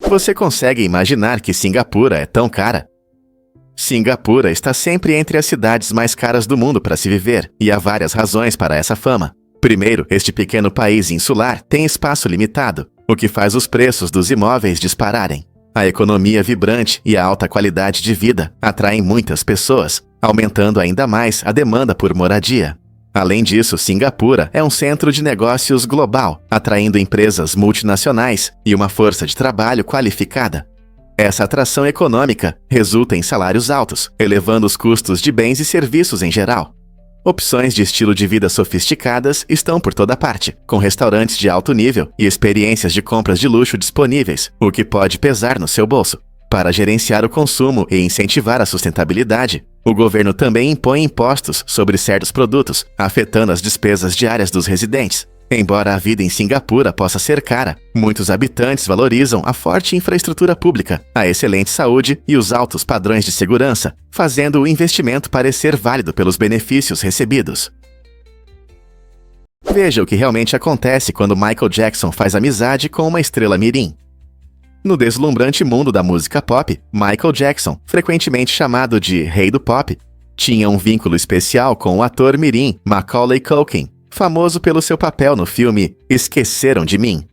Você consegue imaginar que Cingapura é tão cara? Cingapura está sempre entre as cidades mais caras do mundo para se viver, e há várias razões para essa fama. Primeiro, este pequeno país insular tem espaço limitado, o que faz os preços dos imóveis dispararem. A economia vibrante e a alta qualidade de vida atraem muitas pessoas, aumentando ainda mais a demanda por moradia. Além disso, Cingapura é um centro de negócios global, atraindo empresas multinacionais e uma força de trabalho qualificada. Essa atração econômica resulta em salários altos, elevando os custos de bens e serviços em geral. Opções de estilo de vida sofisticadas estão por toda parte, com restaurantes de alto nível e experiências de compras de luxo disponíveis, o que pode pesar no seu bolso. Para gerenciar o consumo e incentivar a sustentabilidade, o governo também impõe impostos sobre certos produtos, afetando as despesas diárias dos residentes. Embora a vida em Cingapura possa ser cara, muitos habitantes valorizam a forte infraestrutura pública, a excelente saúde e os altos padrões de segurança, fazendo o investimento parecer válido pelos benefícios recebidos. Veja o que realmente acontece quando Michael Jackson faz amizade com uma estrela mirim. No deslumbrante mundo da música pop, Michael Jackson, frequentemente chamado de Rei do Pop, tinha um vínculo especial com o ator mirim Macaulay Culkin, famoso pelo seu papel no filme Esqueceram de Mim.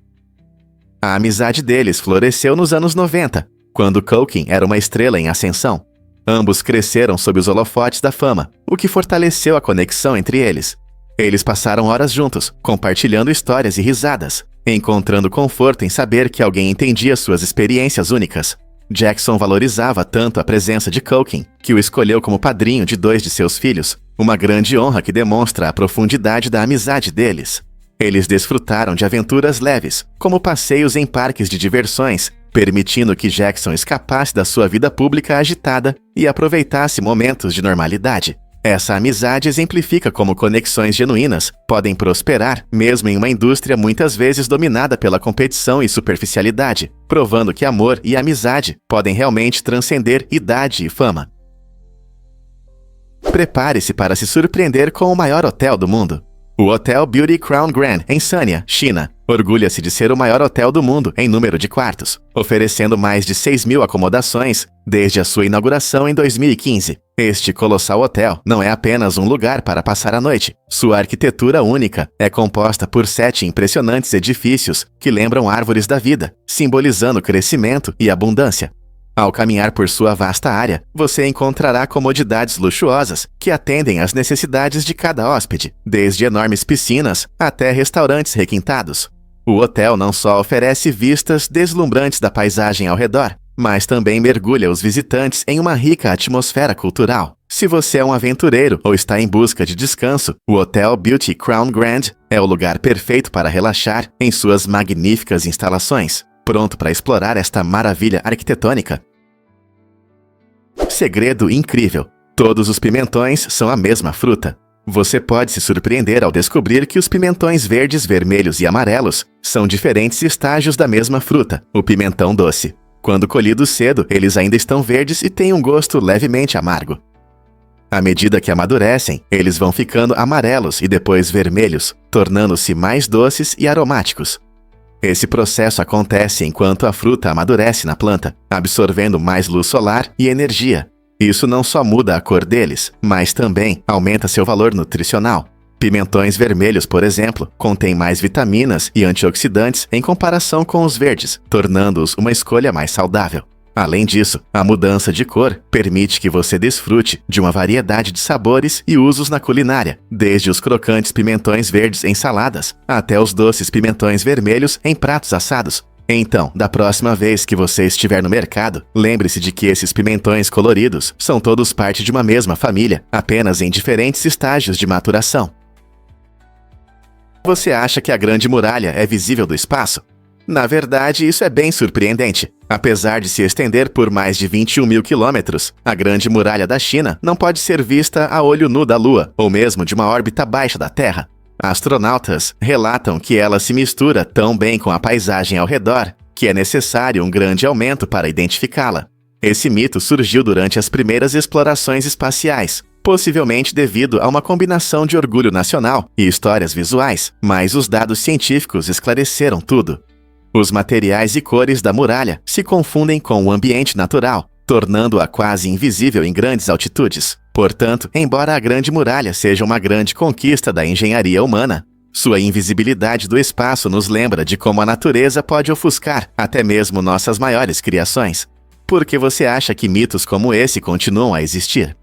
A amizade deles floresceu nos anos 90, quando Culkin era uma estrela em ascensão. Ambos cresceram sob os holofotes da fama, o que fortaleceu a conexão entre eles. Eles passaram horas juntos, compartilhando histórias e risadas, encontrando conforto em saber que alguém entendia suas experiências únicas. Jackson valorizava tanto a presença de Culkin, que o escolheu como padrinho de 2 de seus filhos, uma grande honra que demonstra a profundidade da amizade deles. Eles desfrutaram de aventuras leves, como passeios em parques de diversões, permitindo que Jackson escapasse da sua vida pública agitada e aproveitasse momentos de normalidade. Essa amizade exemplifica como conexões genuínas podem prosperar, mesmo em uma indústria muitas vezes dominada pela competição e superficialidade, provando que amor e amizade podem realmente transcender idade e fama. Prepare-se para se surpreender com o maior hotel do mundo. O Hotel Beauty Crown Grand, em Sanya, China, orgulha-se de ser o maior hotel do mundo em número de quartos, oferecendo mais de 6.000 acomodações desde a sua inauguração em 2015. Este colossal hotel não é apenas um lugar para passar a noite. Sua arquitetura única é composta por 7 impressionantes edifícios que lembram árvores da vida, simbolizando crescimento e abundância. Ao caminhar por sua vasta área, você encontrará comodidades luxuosas que atendem às necessidades de cada hóspede, desde enormes piscinas até restaurantes requintados. O hotel não só oferece vistas deslumbrantes da paisagem ao redor, mas também mergulha os visitantes em uma rica atmosfera cultural. Se você é um aventureiro ou está em busca de descanso, o Hotel Beauty Crown Grand é o lugar perfeito para relaxar em suas magníficas instalações. Pronto para explorar esta maravilha arquitetônica? Segredo incrível: todos os pimentões são a mesma fruta. Você pode se surpreender ao descobrir que os pimentões verdes, vermelhos e amarelos são diferentes estágios da mesma fruta, o pimentão doce. Quando colhidos cedo, eles ainda estão verdes e têm um gosto levemente amargo. À medida que amadurecem, eles vão ficando amarelos e depois vermelhos, tornando-se mais doces e aromáticos. Esse processo acontece enquanto a fruta amadurece na planta, absorvendo mais luz solar e energia. Isso não só muda a cor deles, mas também aumenta seu valor nutricional. Pimentões vermelhos, por exemplo, contêm mais vitaminas e antioxidantes em comparação com os verdes, tornando-os uma escolha mais saudável. Além disso, a mudança de cor permite que você desfrute de uma variedade de sabores e usos na culinária, desde os crocantes pimentões verdes em saladas, até os doces pimentões vermelhos em pratos assados. Então, da próxima vez que você estiver no mercado, lembre-se de que esses pimentões coloridos são todos parte de uma mesma família, apenas em diferentes estágios de maturação. Você acha que a Grande Muralha é visível do espaço? Na verdade, isso é bem surpreendente. Apesar de se estender por mais de 21.000 quilômetros, a Grande Muralha da China não pode ser vista a olho nu da Lua, ou mesmo de uma órbita baixa da Terra. Astronautas relatam que ela se mistura tão bem com a paisagem ao redor que é necessário um grande aumento para identificá-la. Esse mito surgiu durante as primeiras explorações espaciais, possivelmente devido a uma combinação de orgulho nacional e histórias visuais, mas os dados científicos esclareceram tudo. Os materiais e cores da muralha se confundem com o ambiente natural, tornando-a quase invisível em grandes altitudes. Portanto, embora a Grande Muralha seja uma grande conquista da engenharia humana, sua invisibilidade do espaço nos lembra de como a natureza pode ofuscar até mesmo nossas maiores criações. Por que você acha que mitos como esse continuam a existir?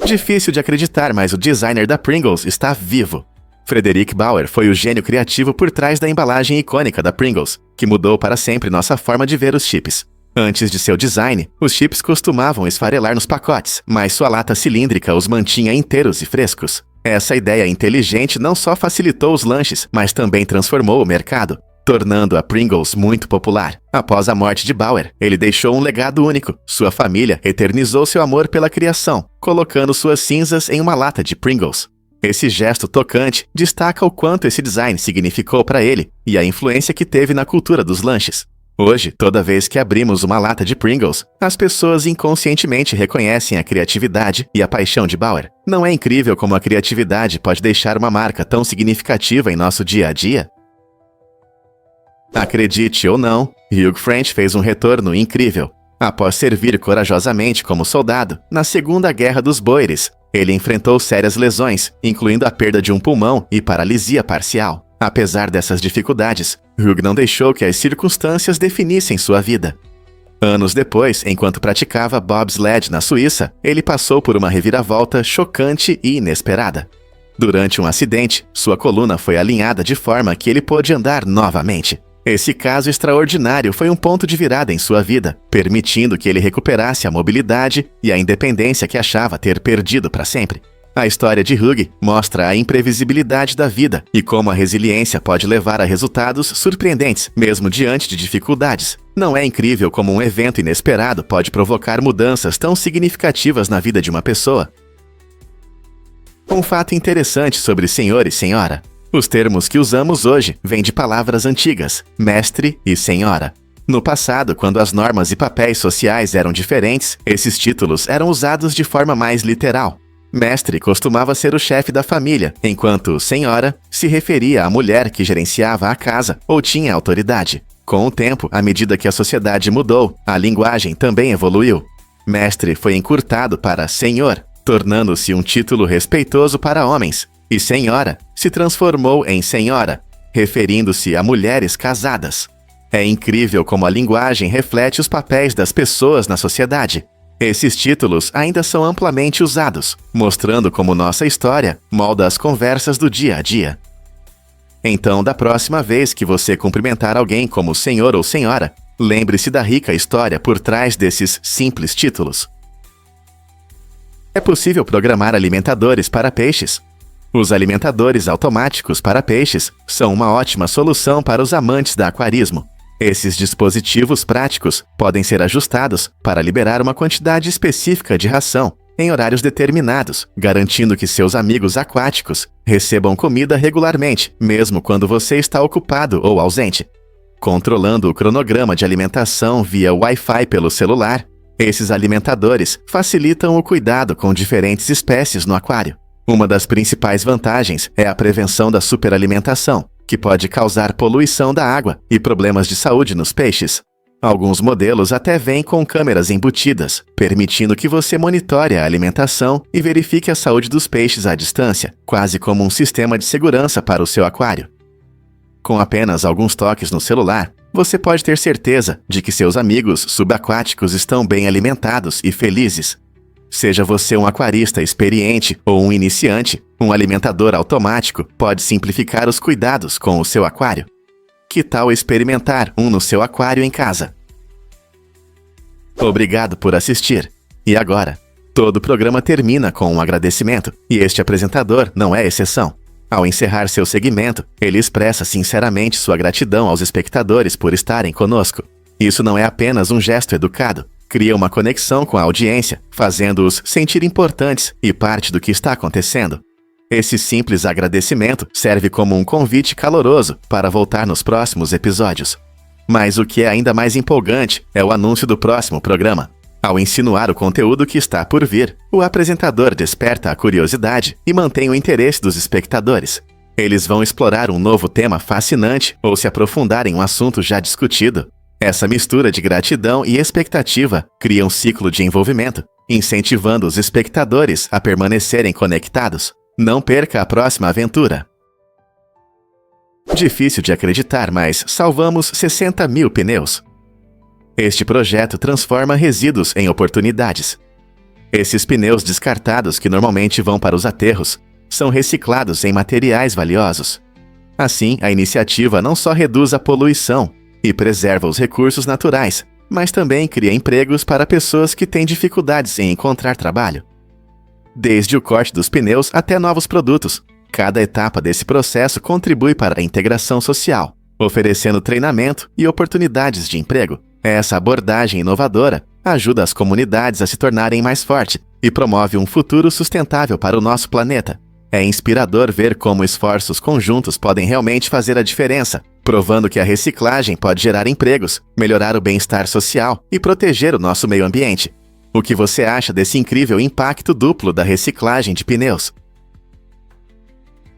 Difícil de acreditar, mas o designer da Pringles está vivo. Frederick Bauer foi o gênio criativo por trás da embalagem icônica da Pringles, que mudou para sempre nossa forma de ver os chips. Antes de seu design, os chips costumavam esfarelar nos pacotes, mas sua lata cilíndrica os mantinha inteiros e frescos. Essa ideia inteligente não só facilitou os lanches, mas também transformou o mercado, tornando a Pringles muito popular. Após a morte de Bauer, ele deixou um legado único. Sua família eternizou seu amor pela criação, colocando suas cinzas em uma lata de Pringles. Esse gesto tocante destaca o quanto esse design significou para ele e a influência que teve na cultura dos lanches. Hoje, toda vez que abrimos uma lata de Pringles, as pessoas inconscientemente reconhecem a criatividade e a paixão de Bauer. Não é incrível como a criatividade pode deixar uma marca tão significativa em nosso dia a dia? Acredite ou não, Hugh French fez um retorno incrível. Após servir corajosamente como soldado na Segunda Guerra dos Boeres, ele enfrentou sérias lesões, incluindo a perda de um pulmão e paralisia parcial. Apesar dessas dificuldades, Hugh não deixou que as circunstâncias definissem sua vida. Anos depois, enquanto praticava bobsled na Suíça, ele passou por uma reviravolta chocante e inesperada. Durante um acidente, sua coluna foi alinhada de forma que ele pôde andar novamente. Esse caso extraordinário foi um ponto de virada em sua vida, permitindo que ele recuperasse a mobilidade e a independência que achava ter perdido para sempre. A história de Hugh mostra a imprevisibilidade da vida e como a resiliência pode levar a resultados surpreendentes, mesmo diante de dificuldades. Não é incrível como um evento inesperado pode provocar mudanças tão significativas na vida de uma pessoa? Um fato interessante sobre senhor e senhora. Os termos que usamos hoje vêm de palavras antigas, mestre e senhora. No passado, quando as normas e papéis sociais eram diferentes, esses títulos eram usados de forma mais literal. Mestre costumava ser o chefe da família, enquanto senhora se referia à mulher que gerenciava a casa ou tinha autoridade. Com o tempo, à medida que a sociedade mudou, a linguagem também evoluiu. Mestre foi encurtado para senhor, tornando-se um título respeitoso para homens, e senhora se transformou em senhora, referindo-se a mulheres casadas. É incrível como a linguagem reflete os papéis das pessoas na sociedade. Esses títulos ainda são amplamente usados, mostrando como nossa história molda as conversas do dia a dia. Então, da próxima vez que você cumprimentar alguém como senhor ou senhora, lembre-se da rica história por trás desses simples títulos. É possível programar alimentadores para peixes. Os alimentadores automáticos para peixes são uma ótima solução para os amantes da aquarismo. Esses dispositivos práticos podem ser ajustados para liberar uma quantidade específica de ração em horários determinados, garantindo que seus amigos aquáticos recebam comida regularmente, mesmo quando você está ocupado ou ausente. Controlando o cronograma de alimentação via Wi-Fi pelo celular, esses alimentadores facilitam o cuidado com diferentes espécies no aquário. Uma das principais vantagens é a prevenção da superalimentação, que pode causar poluição da água e problemas de saúde nos peixes. Alguns modelos até vêm com câmeras embutidas, permitindo que você monitore a alimentação e verifique a saúde dos peixes à distância, quase como um sistema de segurança para o seu aquário. Com apenas alguns toques no celular, você pode ter certeza de que seus amigos subaquáticos estão bem alimentados e felizes. Seja você um aquarista experiente ou um iniciante, um alimentador automático pode simplificar os cuidados com o seu aquário. Que tal experimentar um no seu aquário em casa? Obrigado por assistir. E agora, todo o programa termina com um agradecimento, e este apresentador não é exceção. Ao encerrar seu segmento, ele expressa sinceramente sua gratidão aos espectadores por estarem conosco. Isso não é apenas um gesto educado. Cria uma conexão com a audiência, fazendo-os sentir importantes e parte do que está acontecendo. Esse simples agradecimento serve como um convite caloroso para voltar nos próximos episódios. Mas o que é ainda mais empolgante é o anúncio do próximo programa. Ao insinuar o conteúdo que está por vir, o apresentador desperta a curiosidade e mantém o interesse dos espectadores. Eles vão explorar um novo tema fascinante ou se aprofundar em um assunto já discutido. Essa mistura de gratidão e expectativa cria um ciclo de envolvimento, incentivando os espectadores a permanecerem conectados. Não perca a próxima aventura. Difícil de acreditar, mas salvamos 60 mil pneus. Este projeto transforma resíduos em oportunidades. Esses pneus descartados que normalmente vão para os aterros são reciclados em materiais valiosos. Assim, a iniciativa não só reduz a poluição e preserva os recursos naturais, mas também cria empregos para pessoas que têm dificuldades em encontrar trabalho. Desde o corte dos pneus até novos produtos, cada etapa desse processo contribui para a integração social, oferecendo treinamento e oportunidades de emprego. Essa abordagem inovadora ajuda as comunidades a se tornarem mais fortes e promove um futuro sustentável para o nosso planeta. É inspirador ver como esforços conjuntos podem realmente fazer a diferença, provando que a reciclagem pode gerar empregos, melhorar o bem-estar social e proteger o nosso meio ambiente. O que você acha desse incrível impacto duplo da reciclagem de pneus?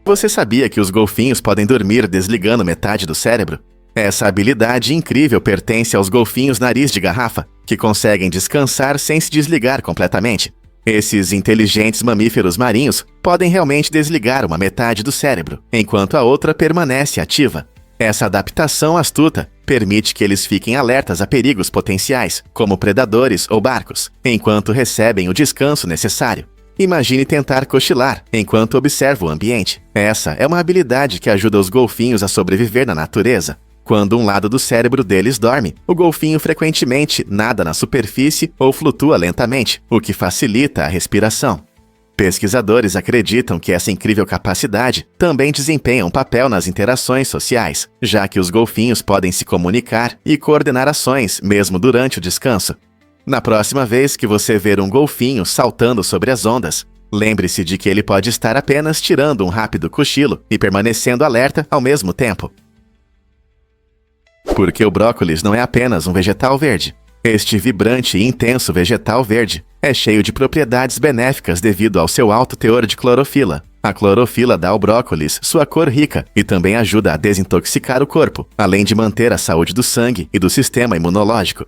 Você sabia que os golfinhos podem dormir desligando metade do cérebro? Essa habilidade incrível pertence aos golfinhos nariz de garrafa, que conseguem descansar sem se desligar completamente. Esses inteligentes mamíferos marinhos podem realmente desligar uma metade do cérebro, enquanto a outra permanece ativa. Essa adaptação astuta permite que eles fiquem alertas a perigos potenciais, como predadores ou barcos, enquanto recebem o descanso necessário. Imagine tentar cochilar enquanto observa o ambiente. Essa é uma habilidade que ajuda os golfinhos a sobreviver na natureza. Quando um lado do cérebro deles dorme, o golfinho frequentemente nada na superfície ou flutua lentamente, o que facilita a respiração. Pesquisadores acreditam que essa incrível capacidade também desempenha um papel nas interações sociais, já que os golfinhos podem se comunicar e coordenar ações mesmo durante o descanso. Na próxima vez que você ver um golfinho saltando sobre as ondas, lembre-se de que ele pode estar apenas tirando um rápido cochilo e permanecendo alerta ao mesmo tempo. Porque o brócolis não é apenas um vegetal verde. Este vibrante e intenso vegetal verde é cheio de propriedades benéficas devido ao seu alto teor de clorofila. A clorofila dá ao brócolis sua cor rica e também ajuda a desintoxicar o corpo, além de manter a saúde do sangue e do sistema imunológico.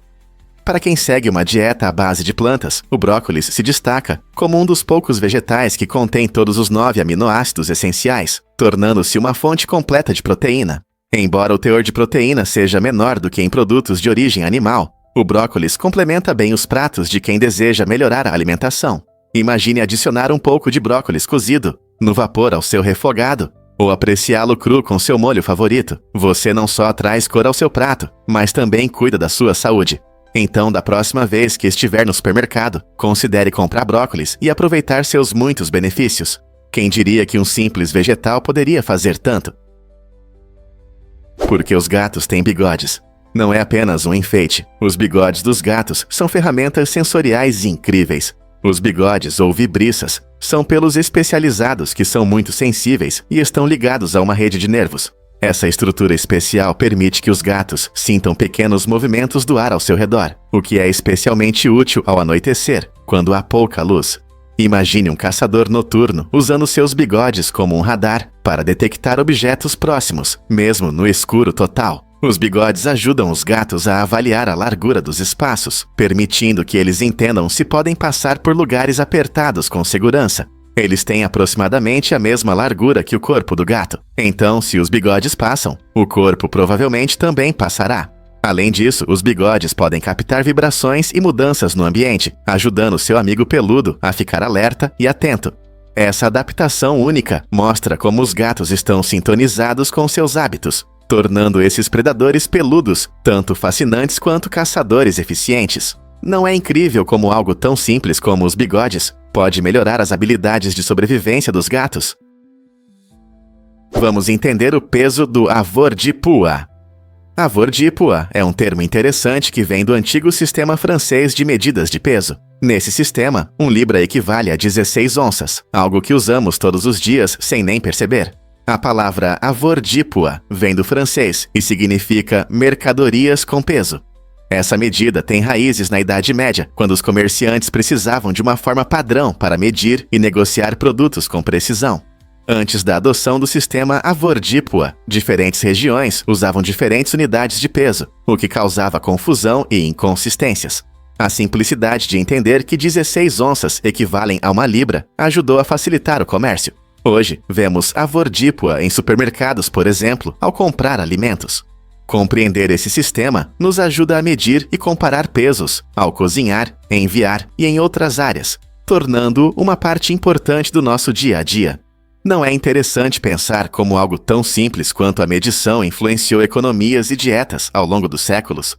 Para quem segue uma dieta à base de plantas, o brócolis se destaca como um dos poucos vegetais que contém todos os 9 aminoácidos essenciais, tornando-se uma fonte completa de proteína. Embora o teor de proteína seja menor do que em produtos de origem animal, o brócolis complementa bem os pratos de quem deseja melhorar a alimentação. Imagine adicionar um pouco de brócolis cozido no vapor ao seu refogado, ou apreciá-lo cru com seu molho favorito. Você não só traz cor ao seu prato, mas também cuida da sua saúde. Então, da próxima vez que estiver no supermercado, considere comprar brócolis e aproveitar seus muitos benefícios. Quem diria que um simples vegetal poderia fazer tanto? Porque os gatos têm bigodes. Não é apenas um enfeite. Os bigodes dos gatos são ferramentas sensoriais incríveis. Os bigodes, ou vibriças, são pelos especializados que são muito sensíveis e estão ligados a uma rede de nervos. Essa estrutura especial permite que os gatos sintam pequenos movimentos do ar ao seu redor, o que é especialmente útil ao anoitecer, quando há pouca luz. Imagine um caçador noturno usando seus bigodes como um radar para detectar objetos próximos, mesmo no escuro total. Os bigodes ajudam os gatos a avaliar a largura dos espaços, permitindo que eles entendam se podem passar por lugares apertados com segurança. Eles têm aproximadamente a mesma largura que o corpo do gato. Então, se os bigodes passam, o corpo provavelmente também passará. Além disso, os bigodes podem captar vibrações e mudanças no ambiente, ajudando seu amigo peludo a ficar alerta e atento. Essa adaptação única mostra como os gatos estão sintonizados com seus hábitos, tornando esses predadores peludos tanto fascinantes quanto caçadores eficientes. Não é incrível como algo tão simples como os bigodes pode melhorar as habilidades de sobrevivência dos gatos? Vamos entender o peso do avoirdupois. Avoirdupois é um termo interessante que vem do antigo sistema francês de medidas de peso. Nesse sistema, 1 libra equivale a 16 onças, algo que usamos todos os dias sem nem perceber. A palavra avoirdupois vem do francês e significa mercadorias com peso. Essa medida tem raízes na Idade Média, quando os comerciantes precisavam de uma forma padrão para medir e negociar produtos com precisão. Antes da adoção do sistema Avordípua, diferentes regiões usavam diferentes unidades de peso, o que causava confusão e inconsistências. A simplicidade de entender que 16 onças equivalem a 1 libra ajudou a facilitar o comércio. Hoje, vemos Avordípua em supermercados, por exemplo, ao comprar alimentos. Compreender esse sistema nos ajuda a medir e comparar pesos, ao cozinhar, enviar e em outras áreas, tornando-o uma parte importante do nosso dia a dia. Não é interessante pensar como algo tão simples quanto a medição influenciou economias e dietas ao longo dos séculos?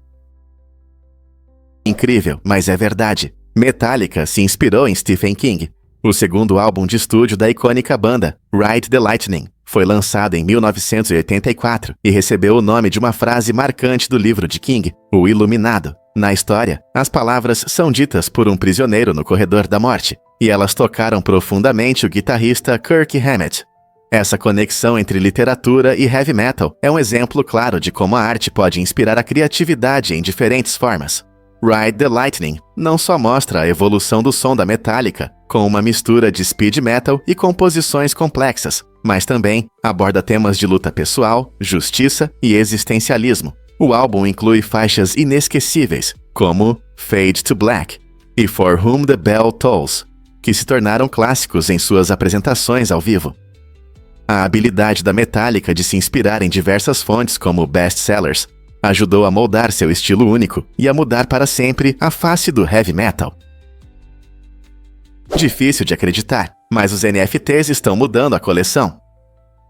Incrível, mas é verdade. Metallica se inspirou em Stephen King. O segundo álbum de estúdio da icônica banda, Ride the Lightning, foi lançado em 1984 e recebeu o nome de uma frase marcante do livro de King, O Iluminado. Na história, as palavras são ditas por um prisioneiro no corredor da morte, e elas tocaram profundamente o guitarrista Kirk Hammett. Essa conexão entre literatura e heavy metal é um exemplo claro de como a arte pode inspirar a criatividade em diferentes formas. Ride the Lightning não só mostra a evolução do som da Metallica, com uma mistura de speed metal e composições complexas, mas também aborda temas de luta pessoal, justiça e existencialismo. O álbum inclui faixas inesquecíveis, como Fade to Black e For Whom the Bell Tolls, que se tornaram clássicos em suas apresentações ao vivo. A habilidade da Metallica de se inspirar em diversas fontes como best-sellers ajudou a moldar seu estilo único e a mudar para sempre a face do heavy metal. Difícil de acreditar, mas os NFTs estão mudando a coleção.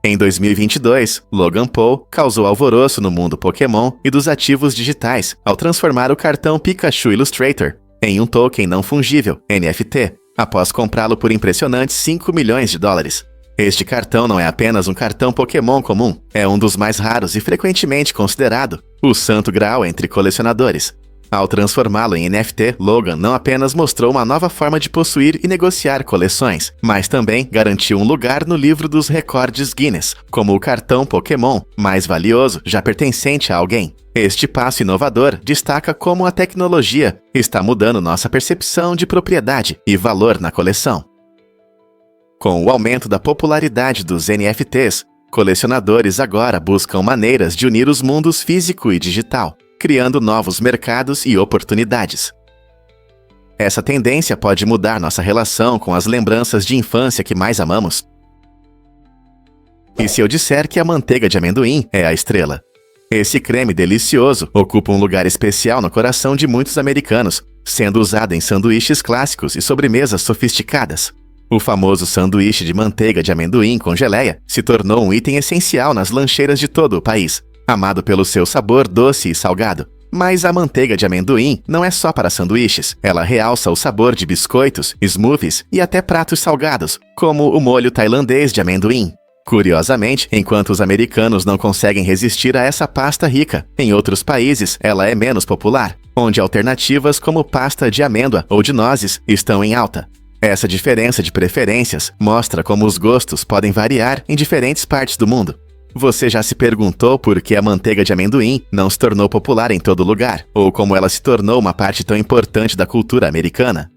Em 2022, Logan Paul causou alvoroço no mundo Pokémon e dos ativos digitais ao transformar o cartão Pikachu Illustrator em um token não fungível, NFT, após comprá-lo por impressionantes $5 milhões. Este cartão não é apenas um cartão Pokémon comum, é um dos mais raros e frequentemente considerado o santo graal entre colecionadores. Ao transformá-lo em NFT, Logan não apenas mostrou uma nova forma de possuir e negociar coleções, mas também garantiu um lugar no livro dos recordes Guinness, como o cartão Pokémon mais valioso já pertencente a alguém. Este passo inovador destaca como a tecnologia está mudando nossa percepção de propriedade e valor na coleção. Com o aumento da popularidade dos NFTs, colecionadores agora buscam maneiras de unir os mundos físico e digital, criando novos mercados e oportunidades. Essa tendência pode mudar nossa relação com as lembranças de infância que mais amamos. E se eu disser que a manteiga de amendoim é a estrela? Esse creme delicioso ocupa um lugar especial no coração de muitos americanos, sendo usado em sanduíches clássicos e sobremesas sofisticadas. O famoso sanduíche de manteiga de amendoim com geleia se tornou um item essencial nas lancheiras de todo o país, amado pelo seu sabor doce e salgado. Mas a manteiga de amendoim não é só para sanduíches, ela realça o sabor de biscoitos, smoothies e até pratos salgados, como o molho tailandês de amendoim. Curiosamente, enquanto os americanos não conseguem resistir a essa pasta rica, em outros países ela é menos popular, onde alternativas como pasta de amêndoa ou de nozes estão em alta. Essa diferença de preferências mostra como os gostos podem variar em diferentes partes do mundo. Você já se perguntou por que a manteiga de amendoim não se tornou popular em todo lugar, ou como ela se tornou uma parte tão importante da cultura americana?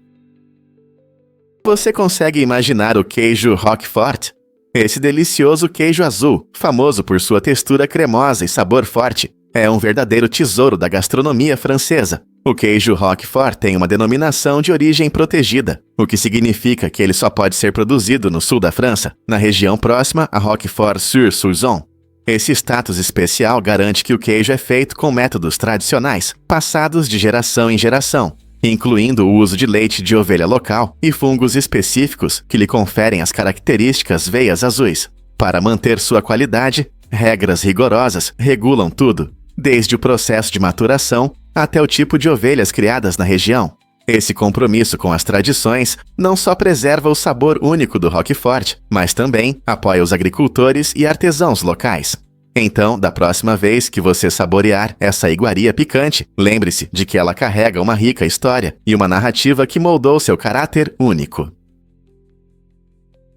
Você consegue imaginar o queijo Roquefort? Esse delicioso queijo azul, famoso por sua textura cremosa e sabor forte, é um verdadeiro tesouro da gastronomia francesa. O queijo Roquefort tem uma denominação de origem protegida, o que significa que ele só pode ser produzido no sul da França, na região próxima a Roquefort-sur-Soulzon. Esse status especial garante que o queijo é feito com métodos tradicionais, passados de geração em geração, incluindo o uso de leite de ovelha local e fungos específicos que lhe conferem as características veias azuis. Para manter sua qualidade, regras rigorosas regulam tudo, desde o processo de maturação até o tipo de ovelhas criadas na região. Esse compromisso com as tradições não só preserva o sabor único do Roquefort, mas também apoia os agricultores e artesãos locais. Então, da próxima vez que você saborear essa iguaria picante, lembre-se de que ela carrega uma rica história e uma narrativa que moldou seu caráter único.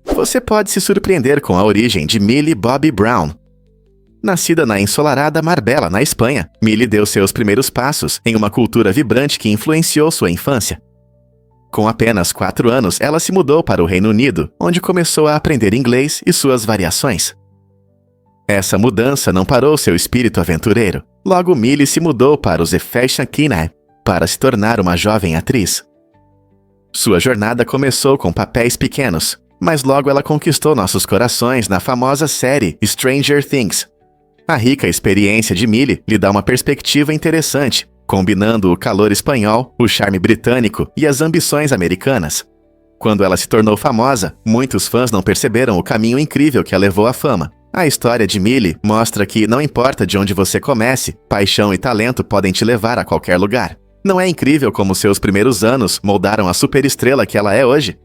Você pode se surpreender com a origem de Millie Bobby Brown. Nascida na ensolarada Marbella, na Espanha, Millie deu seus primeiros passos em uma cultura vibrante que influenciou sua infância. Com apenas 4 anos, ela se mudou para o Reino Unido, onde começou a aprender inglês e suas variações. Essa mudança não parou seu espírito aventureiro. Logo, Millie se mudou para os Fashion Kina para se tornar uma jovem atriz. Sua jornada começou com papéis pequenos, mas logo ela conquistou nossos corações na famosa série Stranger Things. A rica experiência de Millie lhe dá uma perspectiva interessante, combinando o calor espanhol, o charme britânico e as ambições americanas. Quando ela se tornou famosa, muitos fãs não perceberam o caminho incrível que a levou à fama. A história de Millie mostra que não importa de onde você comece, paixão e talento podem te levar a qualquer lugar. Não é incrível como seus primeiros anos moldaram a superestrela que ela é hoje?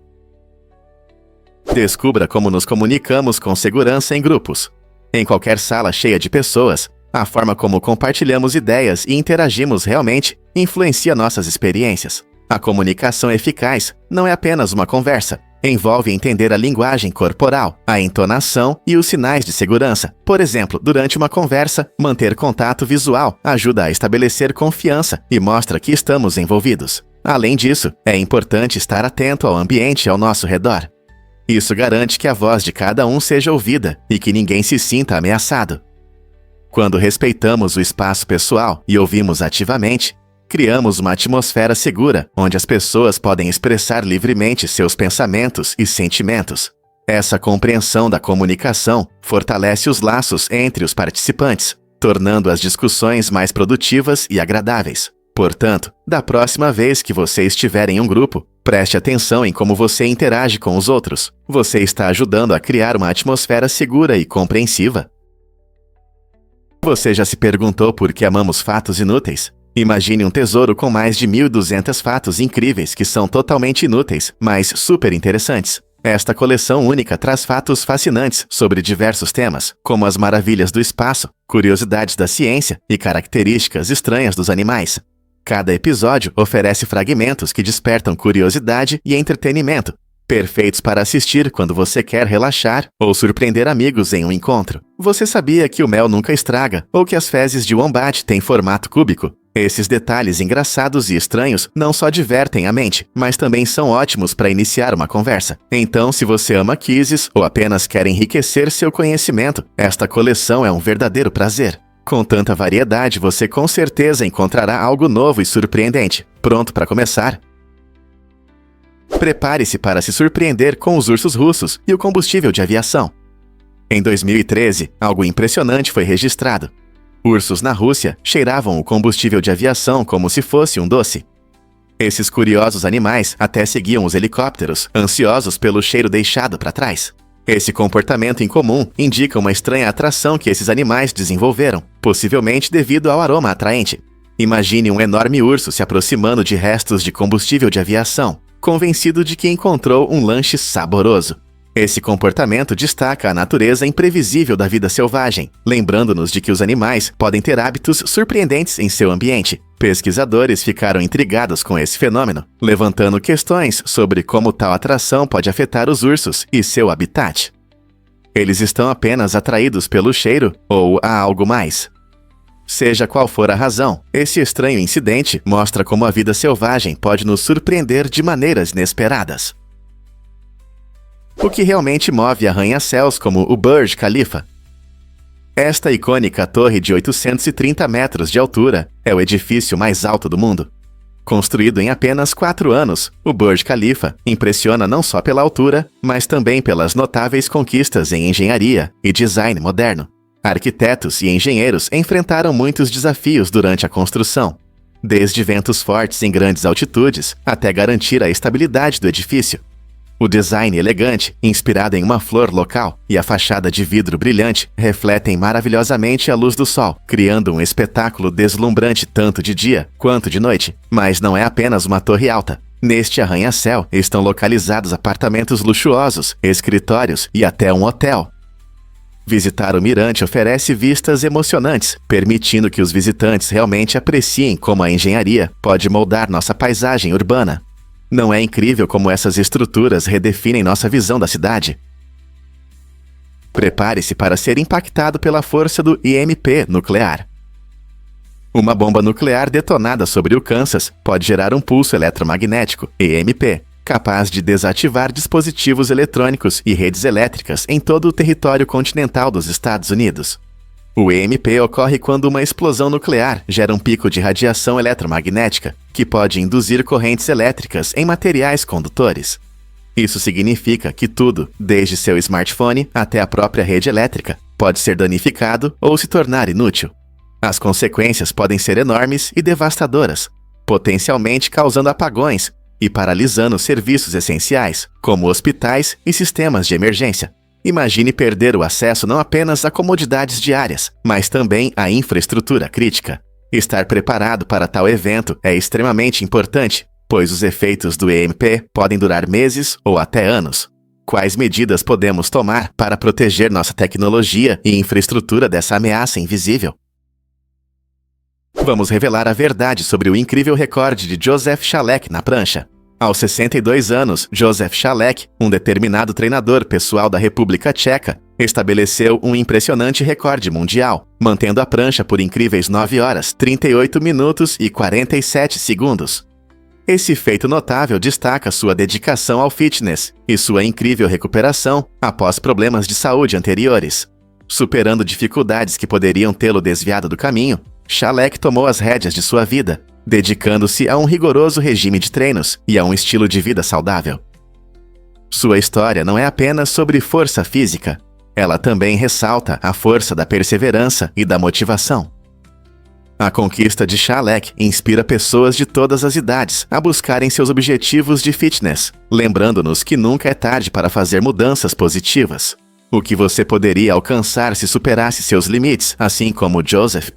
Descubra como nos comunicamos com segurança em grupos. Em qualquer sala cheia de pessoas, a forma como compartilhamos ideias e interagimos realmente influencia nossas experiências. A comunicação eficaz não é apenas uma conversa. Envolve entender a linguagem corporal, a entonação e os sinais de segurança. Por exemplo, durante uma conversa, manter contato visual ajuda a estabelecer confiança e mostra que estamos envolvidos. Além disso, é importante estar atento ao ambiente ao nosso redor. Isso garante que a voz de cada um seja ouvida e que ninguém se sinta ameaçado. Quando respeitamos o espaço pessoal e ouvimos ativamente, criamos uma atmosfera segura, onde as pessoas podem expressar livremente seus pensamentos e sentimentos. Essa compreensão da comunicação fortalece os laços entre os participantes, tornando as discussões mais produtivas e agradáveis. Portanto, da próxima vez que você estiver em um grupo, preste atenção em como você interage com os outros. Você está ajudando a criar uma atmosfera segura e compreensiva. Você já se perguntou por que amamos fatos inúteis? Imagine um tesouro com mais de 1.200 fatos incríveis que são totalmente inúteis, mas super interessantes. Esta coleção única traz fatos fascinantes sobre diversos temas, como as maravilhas do espaço, curiosidades da ciência e características estranhas dos animais. Cada episódio oferece fragmentos que despertam curiosidade e entretenimento, perfeitos para assistir quando você quer relaxar ou surpreender amigos em um encontro. Você sabia que o mel nunca estraga ou que as fezes de wombat têm formato cúbico? Esses detalhes engraçados e estranhos não só divertem a mente, mas também são ótimos para iniciar uma conversa. Então, se você ama quizzes ou apenas quer enriquecer seu conhecimento, esta coleção é um verdadeiro prazer. Com tanta variedade, você com certeza encontrará algo novo e surpreendente. Pronto para começar? Prepare-se para se surpreender com os ursos russos e o combustível de aviação. Em 2013, algo impressionante foi registrado. Ursos na Rússia cheiravam o combustível de aviação como se fosse um doce. Esses curiosos animais até seguiam os helicópteros, ansiosos pelo cheiro deixado para trás. Esse comportamento incomum indica uma estranha atração que esses animais desenvolveram, possivelmente devido ao aroma atraente. Imagine um enorme urso se aproximando de restos de combustível de aviação, convencido de que encontrou um lanche saboroso. Esse comportamento destaca a natureza imprevisível da vida selvagem, lembrando-nos de que os animais podem ter hábitos surpreendentes em seu ambiente. Pesquisadores ficaram intrigados com esse fenômeno, levantando questões sobre como tal atração pode afetar os ursos e seu habitat. Eles estão apenas atraídos pelo cheiro ou há algo mais? Seja qual for a razão, esse estranho incidente mostra como a vida selvagem pode nos surpreender de maneiras inesperadas. O que realmente move arranha-céus como o Burj Khalifa? Esta icônica torre de 830 metros de altura é o edifício mais alto do mundo. Construído em apenas 4 anos, o Burj Khalifa impressiona não só pela altura, mas também pelas notáveis conquistas em engenharia e design moderno. Arquitetos e engenheiros enfrentaram muitos desafios durante a construção, desde ventos fortes em grandes altitudes até garantir a estabilidade do edifício. O design elegante, inspirado em uma flor local, e a fachada de vidro brilhante refletem maravilhosamente a luz do sol, criando um espetáculo deslumbrante tanto de dia quanto de noite. Mas não é apenas uma torre alta. Neste arranha-céu estão localizados apartamentos luxuosos, escritórios e até um hotel. Visitar o mirante oferece vistas emocionantes, permitindo que os visitantes realmente apreciem como a engenharia pode moldar nossa paisagem urbana. Não é incrível como essas estruturas redefinem nossa visão da cidade? Prepare-se para ser impactado pela força do IMP nuclear. Uma bomba nuclear detonada sobre o Kansas pode gerar um pulso eletromagnético, EMP, capaz de desativar dispositivos eletrônicos e redes elétricas em todo o território continental dos Estados Unidos. O EMP ocorre quando uma explosão nuclear gera um pico de radiação eletromagnética, que pode induzir correntes elétricas em materiais condutores. Isso significa que tudo, desde seu smartphone até a própria rede elétrica, pode ser danificado ou se tornar inútil. As consequências podem ser enormes e devastadoras, potencialmente causando apagões e paralisando serviços essenciais, como hospitais e sistemas de emergência. Imagine perder o acesso não apenas a comodidades diárias, mas também à infraestrutura crítica. Estar preparado para tal evento é extremamente importante, pois os efeitos do EMP podem durar meses ou até anos. Quais medidas podemos tomar para proteger nossa tecnologia e infraestrutura dessa ameaça invisível? Vamos revelar a verdade sobre o incrível recorde de Josef Chalek na prancha. Aos 62 anos, Josef Chalek, um determinado treinador pessoal da República Tcheca, estabeleceu um impressionante recorde mundial, mantendo a prancha por incríveis 9 horas, 38 minutos e 47 segundos. Esse feito notável destaca sua dedicação ao fitness e sua incrível recuperação após problemas de saúde anteriores. Superando dificuldades que poderiam tê-lo desviado do caminho, Chalek tomou as rédeas de sua vida, dedicando-se a um rigoroso regime de treinos e a um estilo de vida saudável. Sua história não é apenas sobre força física, ela também ressalta a força da perseverança e da motivação. A conquista de Chalek inspira pessoas de todas as idades a buscarem seus objetivos de fitness, lembrando-nos que nunca é tarde para fazer mudanças positivas. O que você poderia alcançar se superasse seus limites, assim como Joseph?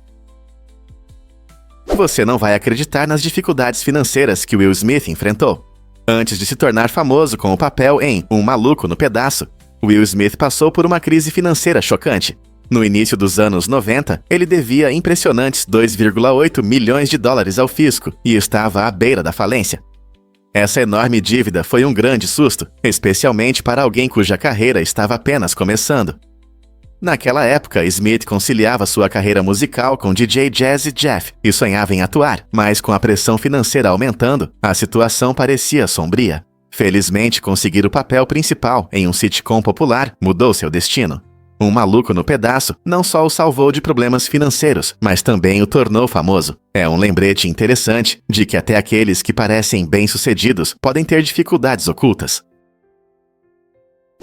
Você não vai acreditar nas dificuldades financeiras que Will Smith enfrentou. Antes de se tornar famoso com o papel em Um Maluco no Pedaço, Will Smith passou por uma crise financeira chocante. No início dos anos 90, ele devia impressionantes 2,8 milhões de dólares ao fisco e estava à beira da falência. Essa enorme dívida foi um grande susto, especialmente para alguém cuja carreira estava apenas começando. Naquela época, Smith conciliava sua carreira musical com DJ Jazzy Jeff e sonhava em atuar, mas com a pressão financeira aumentando, a situação parecia sombria. Felizmente, conseguir o papel principal em um sitcom popular mudou seu destino. Um Maluco no Pedaço não só o salvou de problemas financeiros, mas também o tornou famoso. É um lembrete interessante de que até aqueles que parecem bem-sucedidos podem ter dificuldades ocultas.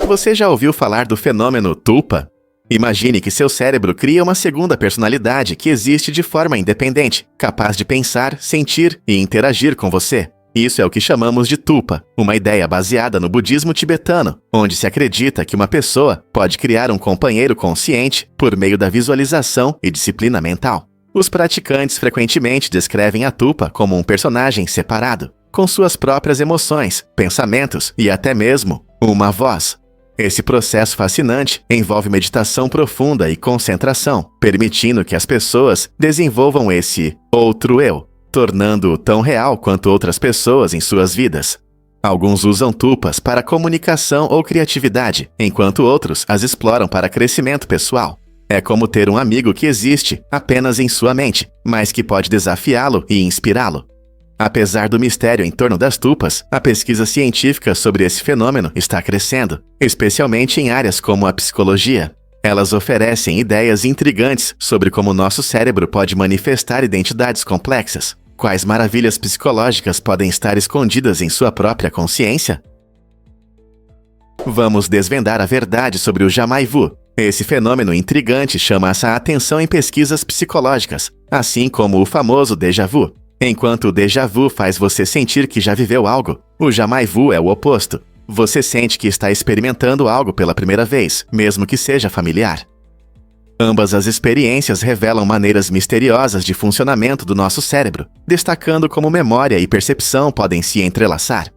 Você já ouviu falar do fenômeno tulpa? Imagine que seu cérebro cria uma segunda personalidade que existe de forma independente, capaz de pensar, sentir e interagir com você. Isso é o que chamamos de tulpa, uma ideia baseada no budismo tibetano, onde se acredita que uma pessoa pode criar um companheiro consciente por meio da visualização e disciplina mental. Os praticantes frequentemente descrevem a tulpa como um personagem separado, com suas próprias emoções, pensamentos e até mesmo uma voz. Esse processo fascinante envolve meditação profunda e concentração, permitindo que as pessoas desenvolvam esse outro eu, tornando-o tão real quanto outras pessoas em suas vidas. Alguns usam tulpas para comunicação ou criatividade, enquanto outros as exploram para crescimento pessoal. É como ter um amigo que existe apenas em sua mente, mas que pode desafiá-lo e inspirá-lo. Apesar do mistério em torno das tulpas, a pesquisa científica sobre esse fenômeno está crescendo, especialmente em áreas como a psicologia. Elas oferecem ideias intrigantes sobre como nosso cérebro pode manifestar identidades complexas. Quais maravilhas psicológicas podem estar escondidas em sua própria consciência? Vamos desvendar a verdade sobre o jamais vu. Esse fenômeno intrigante chama a atenção em pesquisas psicológicas, assim como o famoso déjà vu. Enquanto o déjà vu faz você sentir que já viveu algo, o jamais vu é o oposto. Você sente que está experimentando algo pela primeira vez, mesmo que seja familiar. Ambas as experiências revelam maneiras misteriosas de funcionamento do nosso cérebro, destacando como memória e percepção podem se entrelaçar.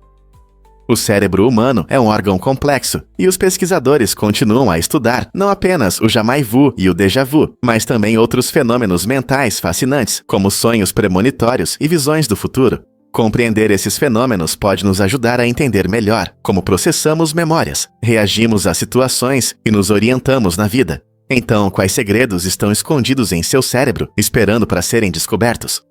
O cérebro humano é um órgão complexo, e os pesquisadores continuam a estudar não apenas o jamais vu e o déjà vu, mas também outros fenômenos mentais fascinantes, como sonhos premonitórios e visões do futuro. Compreender esses fenômenos pode nos ajudar a entender melhor como processamos memórias, reagimos a situações e nos orientamos na vida. Então, quais segredos estão escondidos em seu cérebro, esperando para serem descobertos?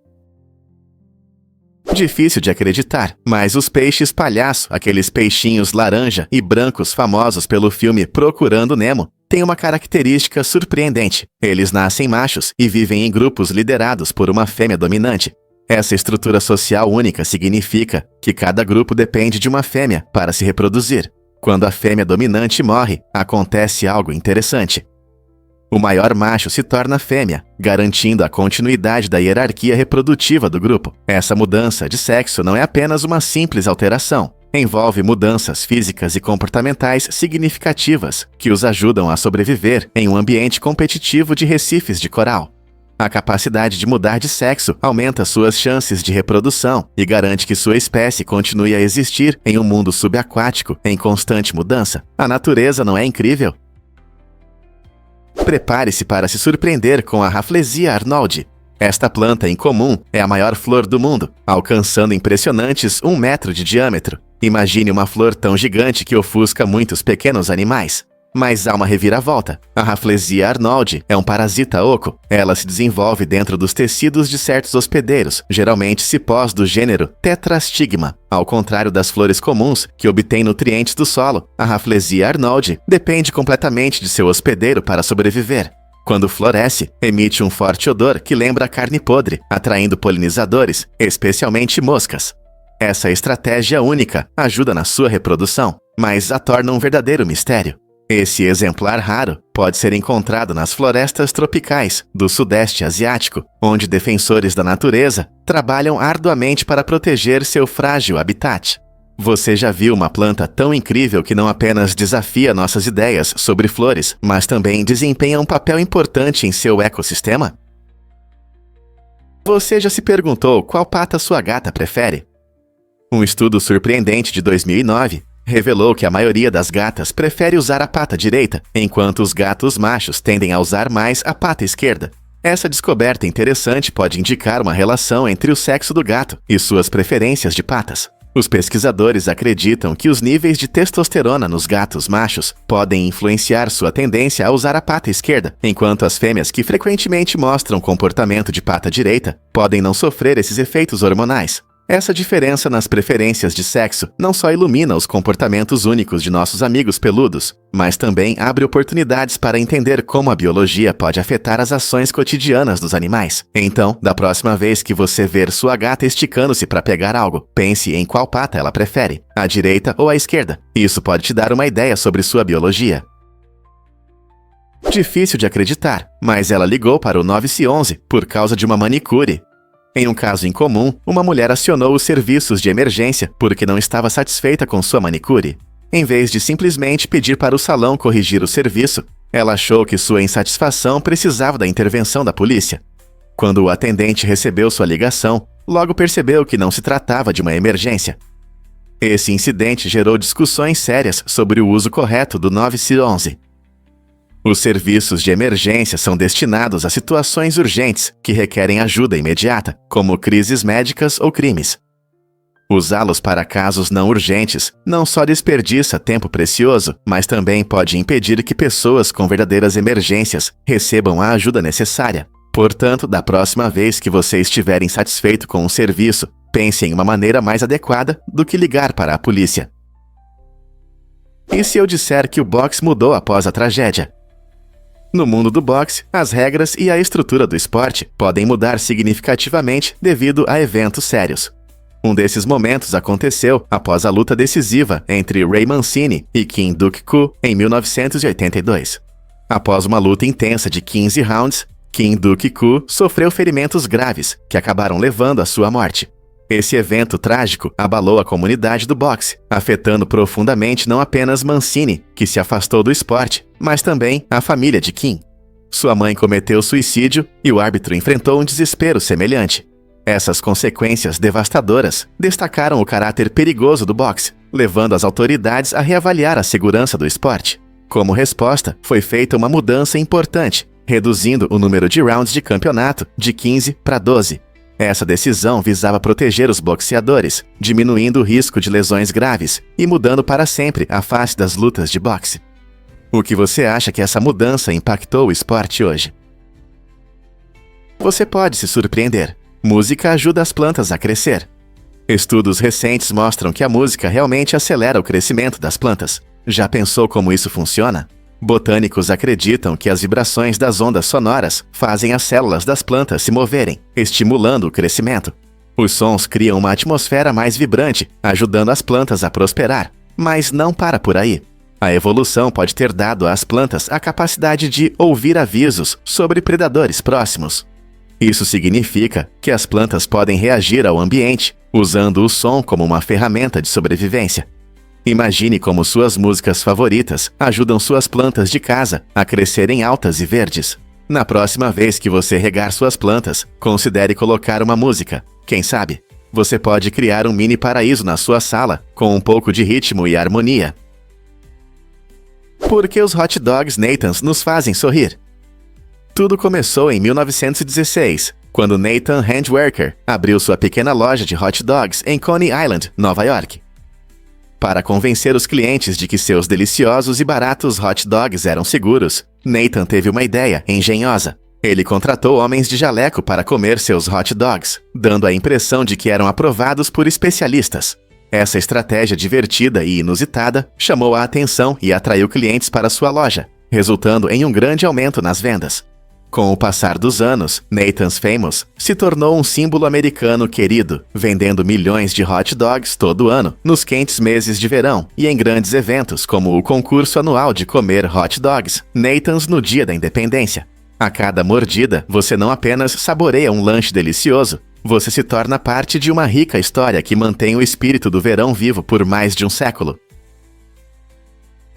Difícil de acreditar, mas os peixes palhaço, aqueles peixinhos laranja e brancos famosos pelo filme Procurando Nemo, têm uma característica surpreendente. Eles nascem machos e vivem em grupos liderados por uma fêmea dominante. Essa estrutura social única significa que cada grupo depende de uma fêmea para se reproduzir. Quando a fêmea dominante morre, acontece algo interessante. O maior macho se torna fêmea, garantindo a continuidade da hierarquia reprodutiva do grupo. Essa mudança de sexo não é apenas uma simples alteração. Envolve mudanças físicas e comportamentais significativas que os ajudam a sobreviver em um ambiente competitivo de recifes de coral. A capacidade de mudar de sexo aumenta suas chances de reprodução e garante que sua espécie continue a existir em um mundo subaquático em constante mudança. A natureza não é incrível? Prepare-se para se surpreender com a Rafflesia arnoldii. Esta planta incomum é a maior flor do mundo, alcançando impressionantes 1 metro de diâmetro. Imagine uma flor tão gigante que ofusca muitos pequenos animais. Mas há uma reviravolta. A Rafflesia arnoldii é um parasita oco. Ela se desenvolve dentro dos tecidos de certos hospedeiros, geralmente cipós do gênero Tetrastigma. Ao contrário das flores comuns, que obtêm nutrientes do solo, a Rafflesia arnoldii depende completamente de seu hospedeiro para sobreviver. Quando floresce, emite um forte odor que lembra carne podre, atraindo polinizadores, especialmente moscas. Essa estratégia única ajuda na sua reprodução, mas a torna um verdadeiro mistério. Esse exemplar raro pode ser encontrado nas florestas tropicais do Sudeste Asiático, onde defensores da natureza trabalham arduamente para proteger seu frágil habitat. Você já viu uma planta tão incrível que não apenas desafia nossas ideias sobre flores, mas também desempenha um papel importante em seu ecossistema? Você já se perguntou qual pata sua gata prefere? Um estudo surpreendente de 2009 revelou que a maioria das gatas prefere usar a pata direita, enquanto os gatos machos tendem a usar mais a pata esquerda. Essa descoberta interessante pode indicar uma relação entre o sexo do gato e suas preferências de patas. Os pesquisadores acreditam que os níveis de testosterona nos gatos machos podem influenciar sua tendência a usar a pata esquerda, enquanto as fêmeas que frequentemente mostram comportamento de pata direita podem não sofrer esses efeitos hormonais. Essa diferença nas preferências de sexo não só ilumina os comportamentos únicos de nossos amigos peludos, mas também abre oportunidades para entender como a biologia pode afetar as ações cotidianas dos animais. Então, da próxima vez que você ver sua gata esticando-se para pegar algo, pense em qual pata ela prefere, a direita ou a esquerda. Isso pode te dar uma ideia sobre sua biologia. Difícil de acreditar, mas ela ligou para o 911 por causa de uma manicure. Em um caso incomum, uma mulher acionou os serviços de emergência porque não estava satisfeita com sua manicure. Em vez de simplesmente pedir para o salão corrigir o serviço, ela achou que sua insatisfação precisava da intervenção da polícia. Quando o atendente recebeu sua ligação, logo percebeu que não se tratava de uma emergência. Esse incidente gerou discussões sérias sobre o uso correto do 911. Os serviços de emergência são destinados a situações urgentes que requerem ajuda imediata, como crises médicas ou crimes. Usá-los para casos não urgentes não só desperdiça tempo precioso, mas também pode impedir que pessoas com verdadeiras emergências recebam a ajuda necessária. Portanto, da próxima vez que você estiver insatisfeito com um serviço, pense em uma maneira mais adequada do que ligar para a polícia. E se eu disser que o boxe mudou após a tragédia? No mundo do boxe, as regras e a estrutura do esporte podem mudar significativamente devido a eventos sérios. Um desses momentos aconteceu após a luta decisiva entre Ray Mancini e Kim Duk-Koo em 1982. Após uma luta intensa de 15 rounds, Kim Duk-Koo sofreu ferimentos graves que acabaram levando à sua morte. Esse evento trágico abalou a comunidade do boxe, afetando profundamente não apenas Mancini, que se afastou do esporte, mas também a família de Kim. Sua mãe cometeu suicídio e o árbitro enfrentou um desespero semelhante. Essas consequências devastadoras destacaram o caráter perigoso do boxe, levando as autoridades a reavaliar a segurança do esporte. Como resposta, foi feita uma mudança importante, reduzindo o número de rounds de campeonato de 15 para 12. Essa decisão visava proteger os boxeadores, diminuindo o risco de lesões graves e mudando para sempre a face das lutas de boxe. O que você acha que essa mudança impactou o esporte hoje? Você pode se surpreender. Música ajuda as plantas a crescer. Estudos recentes mostram que a música realmente acelera o crescimento das plantas. Já pensou como isso funciona? Botânicos acreditam que as vibrações das ondas sonoras fazem as células das plantas se moverem, estimulando o crescimento. Os sons criam uma atmosfera mais vibrante, ajudando as plantas a prosperar. Mas não para por aí. A evolução pode ter dado às plantas a capacidade de ouvir avisos sobre predadores próximos. Isso significa que as plantas podem reagir ao ambiente, usando o som como uma ferramenta de sobrevivência. Imagine como suas músicas favoritas ajudam suas plantas de casa a crescerem altas e verdes. Na próxima vez que você regar suas plantas, considere colocar uma música. Quem sabe, você pode criar um mini paraíso na sua sala com um pouco de ritmo e harmonia. Por que os hot dogs Nathans nos fazem sorrir? Tudo começou em 1916, quando Nathan Handwerker abriu sua pequena loja de hot dogs em Coney Island, Nova York. Para convencer os clientes de que seus deliciosos e baratos hot dogs eram seguros, Nathan teve uma ideia engenhosa. Ele contratou homens de jaleco para comer seus hot dogs, dando a impressão de que eram aprovados por especialistas. Essa estratégia divertida e inusitada chamou a atenção e atraiu clientes para sua loja, resultando em um grande aumento nas vendas. Com o passar dos anos, Nathan's Famous se tornou um símbolo americano querido, vendendo milhões de hot dogs todo ano, nos quentes meses de verão e em grandes eventos como o concurso anual de comer hot dogs, Nathan's no Dia da Independência. A cada mordida, você não apenas saboreia um lanche delicioso, você se torna parte de uma rica história que mantém o espírito do verão vivo por mais de um século.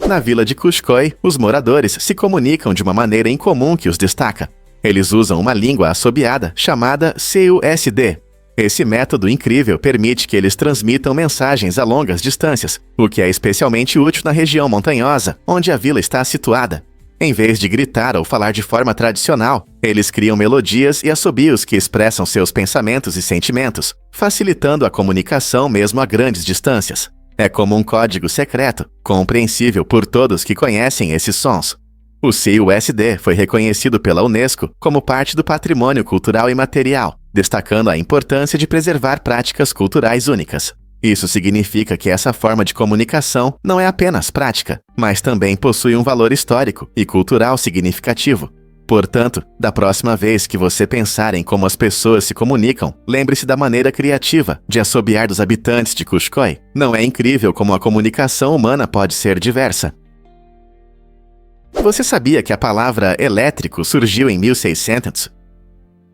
Na vila de Kushkoi, os moradores se comunicam de uma maneira incomum que os destaca. Eles usam uma língua assobiada chamada CUSD. Esse método incrível permite que eles transmitam mensagens a longas distâncias, o que é especialmente útil na região montanhosa, onde a vila está situada. Em vez de gritar ou falar de forma tradicional, eles criam melodias e assobios que expressam seus pensamentos e sentimentos, facilitando a comunicação mesmo a grandes distâncias. É como um código secreto, compreensível por todos que conhecem esses sons. O CUSD foi reconhecido pela Unesco como parte do patrimônio cultural imaterial, destacando a importância de preservar práticas culturais únicas. Isso significa que essa forma de comunicação não é apenas prática, mas também possui um valor histórico e cultural significativo. Portanto, da próxima vez que você pensar em como as pessoas se comunicam, lembre-se da maneira criativa de assobiar dos habitantes de Kushkoi. Não é incrível como a comunicação humana pode ser diversa? Você sabia que a palavra elétrico surgiu em 1600?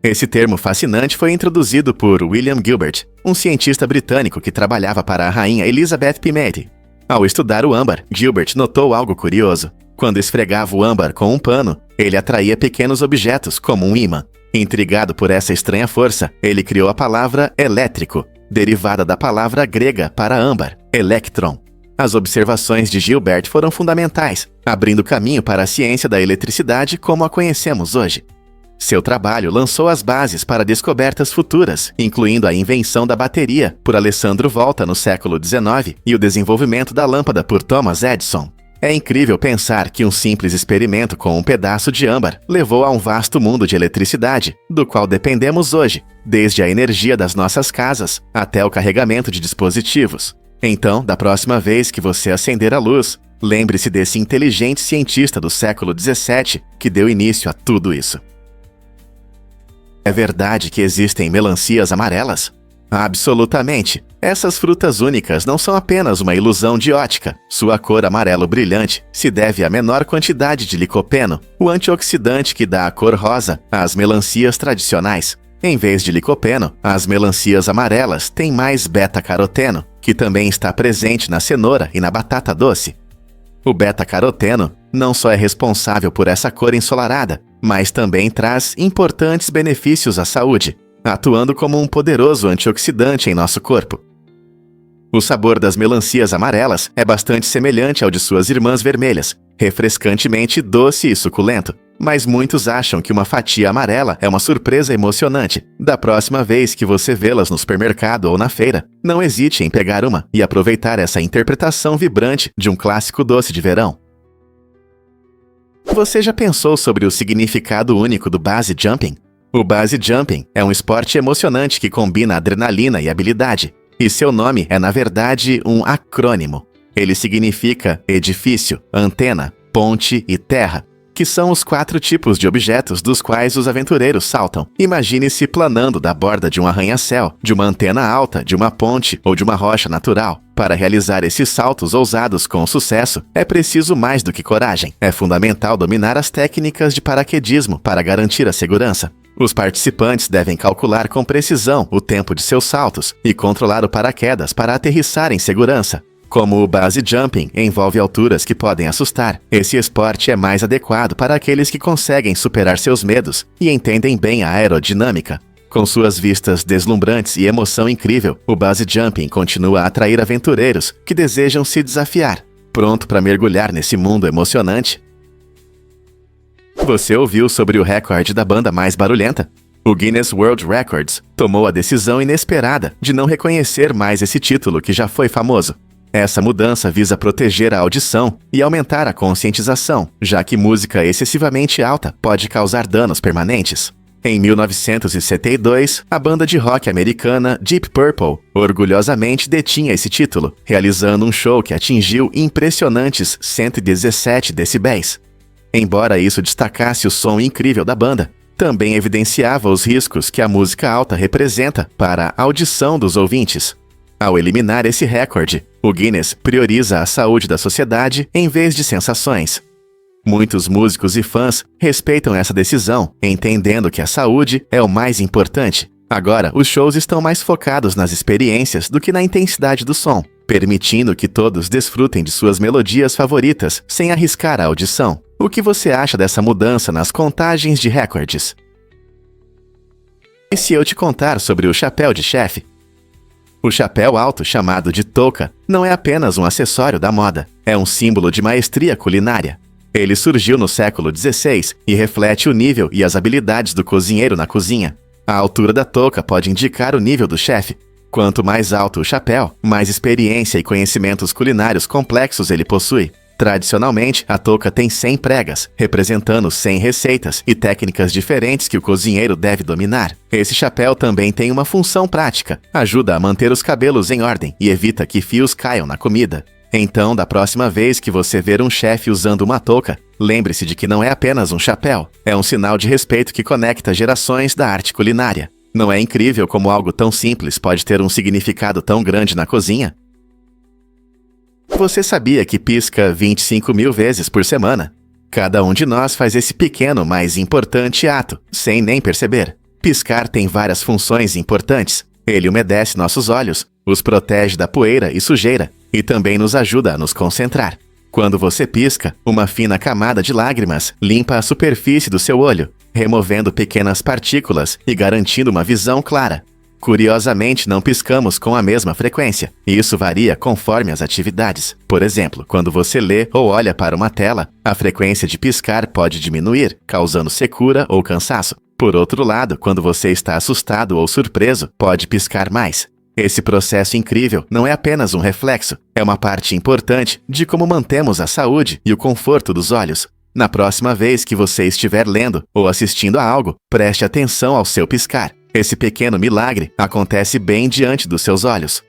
Esse termo fascinante foi introduzido por William Gilbert, um cientista britânico que trabalhava para a rainha Elizabeth Pimenti. Ao estudar o âmbar, Gilbert notou algo curioso. Quando esfregava o âmbar com um pano, ele atraía pequenos objetos como um ímã. Intrigado por essa estranha força, ele criou a palavra elétrico, derivada da palavra grega para âmbar, electron. As observações de Gilbert foram fundamentais, abrindo caminho para a ciência da eletricidade como a conhecemos hoje. Seu trabalho lançou as bases para descobertas futuras, incluindo a invenção da bateria por Alessandro Volta no século XIX e o desenvolvimento da lâmpada por Thomas Edison. É incrível pensar que um simples experimento com um pedaço de âmbar levou a um vasto mundo de eletricidade, do qual dependemos hoje, desde a energia das nossas casas até o carregamento de dispositivos. Então, da próxima vez que você acender a luz, lembre-se desse inteligente cientista do século XVII que deu início a tudo isso. É verdade que existem melancias amarelas? Absolutamente! Essas frutas únicas não são apenas uma ilusão de ótica. Sua cor amarelo brilhante se deve à menor quantidade de licopeno, o antioxidante que dá a cor rosa às melancias tradicionais. Em vez de licopeno, as melancias amarelas têm mais beta-caroteno, que também está presente na cenoura e na batata doce. O beta-caroteno não só é responsável por essa cor ensolarada, mas também traz importantes benefícios à saúde, atuando como um poderoso antioxidante em nosso corpo. O sabor das melancias amarelas é bastante semelhante ao de suas irmãs vermelhas, refrescantemente doce e suculento, mas muitos acham que uma fatia amarela é uma surpresa emocionante. Da próxima vez que você vê-las no supermercado ou na feira, não hesite em pegar uma e aproveitar essa interpretação vibrante de um clássico doce de verão. Você já pensou sobre o significado único do base jumping? O base jumping é um esporte emocionante que combina adrenalina e habilidade, e seu nome é, na verdade, um acrônimo. Ele significa edifício, antena, ponte e terra, que são os 4 tipos de objetos dos quais os aventureiros saltam. Imagine-se planando da borda de um arranha-céu, de uma antena alta, de uma ponte ou de uma rocha natural. Para realizar esses saltos ousados com sucesso, é preciso mais do que coragem. É fundamental dominar as técnicas de paraquedismo para garantir a segurança. Os participantes devem calcular com precisão o tempo de seus saltos e controlar o paraquedas para aterrissar em segurança. Como o base jumping envolve alturas que podem assustar, esse esporte é mais adequado para aqueles que conseguem superar seus medos e entendem bem a aerodinâmica. Com suas vistas deslumbrantes e emoção incrível, o base jumping continua a atrair aventureiros que desejam se desafiar. Pronto para mergulhar nesse mundo emocionante? Você ouviu sobre o recorde da banda mais barulhenta? O Guinness World Records tomou a decisão inesperada de não reconhecer mais esse título que já foi famoso. Essa mudança visa proteger a audição e aumentar a conscientização, já que música excessivamente alta pode causar danos permanentes. Em 1972, a banda de rock americana Deep Purple orgulhosamente detinha esse título, realizando um show que atingiu impressionantes 117 decibéis. Embora isso destacasse o som incrível da banda, também evidenciava os riscos que a música alta representa para a audição dos ouvintes. Ao eliminar esse recorde, o Guinness prioriza a saúde da sociedade em vez de sensações. Muitos músicos e fãs respeitam essa decisão, entendendo que a saúde é o mais importante. Agora, os shows estão mais focados nas experiências do que na intensidade do som, permitindo que todos desfrutem de suas melodias favoritas sem arriscar a audição. O que você acha dessa mudança nas contagens de recordes? E se eu te contar sobre o chapéu de chefe? O chapéu alto, chamado de touca, não é apenas um acessório da moda, é um símbolo de maestria culinária. Ele surgiu no século XVI e reflete o nível e as habilidades do cozinheiro na cozinha. A altura da touca pode indicar o nível do chefe. Quanto mais alto o chapéu, mais experiência e conhecimentos culinários complexos ele possui. Tradicionalmente, a touca tem 100 pregas, representando 100 receitas e técnicas diferentes que o cozinheiro deve dominar. Esse chapéu também tem uma função prática, ajuda a manter os cabelos em ordem e evita que fios caiam na comida. Então, da próxima vez que você ver um chefe usando uma touca, lembre-se de que não é apenas um chapéu, é um sinal de respeito que conecta gerações da arte culinária. Não é incrível como algo tão simples pode ter um significado tão grande na cozinha? Você sabia que pisca 25.000 vezes por semana? Cada um de nós faz esse pequeno, mas importante ato, sem nem perceber. Piscar tem várias funções importantes. Ele umedece nossos olhos, os protege da poeira e sujeira, e também nos ajuda a nos concentrar. Quando você pisca, uma fina camada de lágrimas limpa a superfície do seu olho, removendo pequenas partículas e garantindo uma visão clara. Curiosamente, não piscamos com a mesma frequência, e isso varia conforme as atividades. Por exemplo, quando você lê ou olha para uma tela, a frequência de piscar pode diminuir, causando secura ou cansaço. Por outro lado, quando você está assustado ou surpreso, pode piscar mais. Esse processo incrível não é apenas um reflexo, é uma parte importante de como mantemos a saúde e o conforto dos olhos. Na próxima vez que você estiver lendo ou assistindo a algo, preste atenção ao seu piscar. Esse pequeno milagre acontece bem diante dos seus olhos.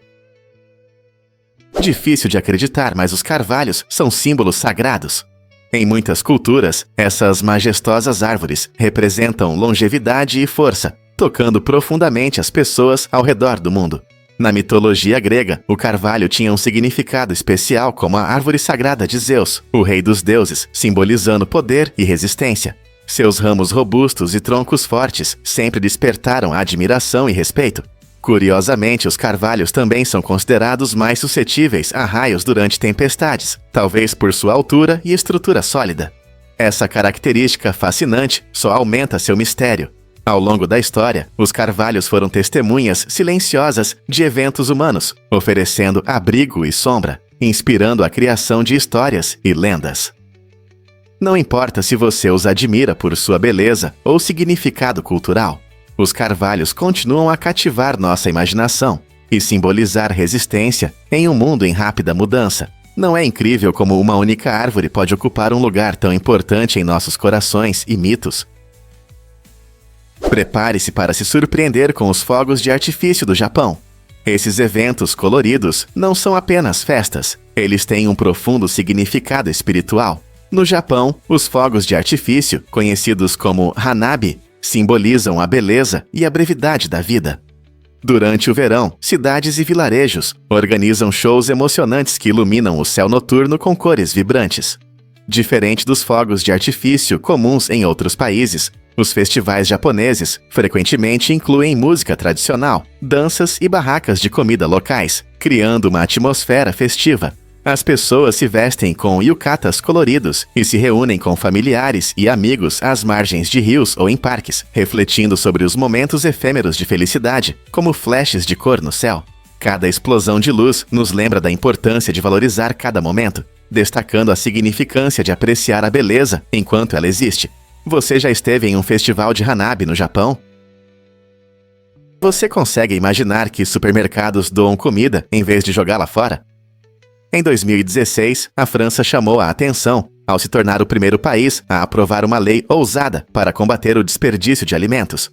Difícil de acreditar, mas os carvalhos são símbolos sagrados. Em muitas culturas, essas majestosas árvores representam longevidade e força, tocando profundamente as pessoas ao redor do mundo. Na mitologia grega, o carvalho tinha um significado especial como a árvore sagrada de Zeus, o rei dos deuses, simbolizando poder e resistência. Seus ramos robustos e troncos fortes sempre despertaram admiração e respeito. Curiosamente, os carvalhos também são considerados mais suscetíveis a raios durante tempestades, talvez por sua altura e estrutura sólida. Essa característica fascinante só aumenta seu mistério. Ao longo da história, os carvalhos foram testemunhas silenciosas de eventos humanos, oferecendo abrigo e sombra, inspirando a criação de histórias e lendas. Não importa se você os admira por sua beleza ou significado cultural, os carvalhos continuam a cativar nossa imaginação e simbolizar resistência em um mundo em rápida mudança. Não é incrível como uma única árvore pode ocupar um lugar tão importante em nossos corações e mitos? Prepare-se para se surpreender com os fogos de artifício do Japão. Esses eventos coloridos não são apenas festas, eles têm um profundo significado espiritual. No Japão, os fogos de artifício, conhecidos como Hanabi, simbolizam a beleza e a brevidade da vida. Durante o verão, cidades e vilarejos organizam shows emocionantes que iluminam o céu noturno com cores vibrantes. Diferente dos fogos de artifício comuns em outros países, os festivais japoneses frequentemente incluem música tradicional, danças e barracas de comida locais, criando uma atmosfera festiva. As pessoas se vestem com yukatas coloridos e se reúnem com familiares e amigos às margens de rios ou em parques, refletindo sobre os momentos efêmeros de felicidade, como flashes de cor no céu. Cada explosão de luz nos lembra da importância de valorizar cada momento, destacando a significância de apreciar a beleza enquanto ela existe. Você já esteve em um festival de Hanabi no Japão? Você consegue imaginar que supermercados doam comida em vez de jogá-la fora? Em 2016, a França chamou a atenção ao se tornar o primeiro país a aprovar uma lei ousada para combater o desperdício de alimentos.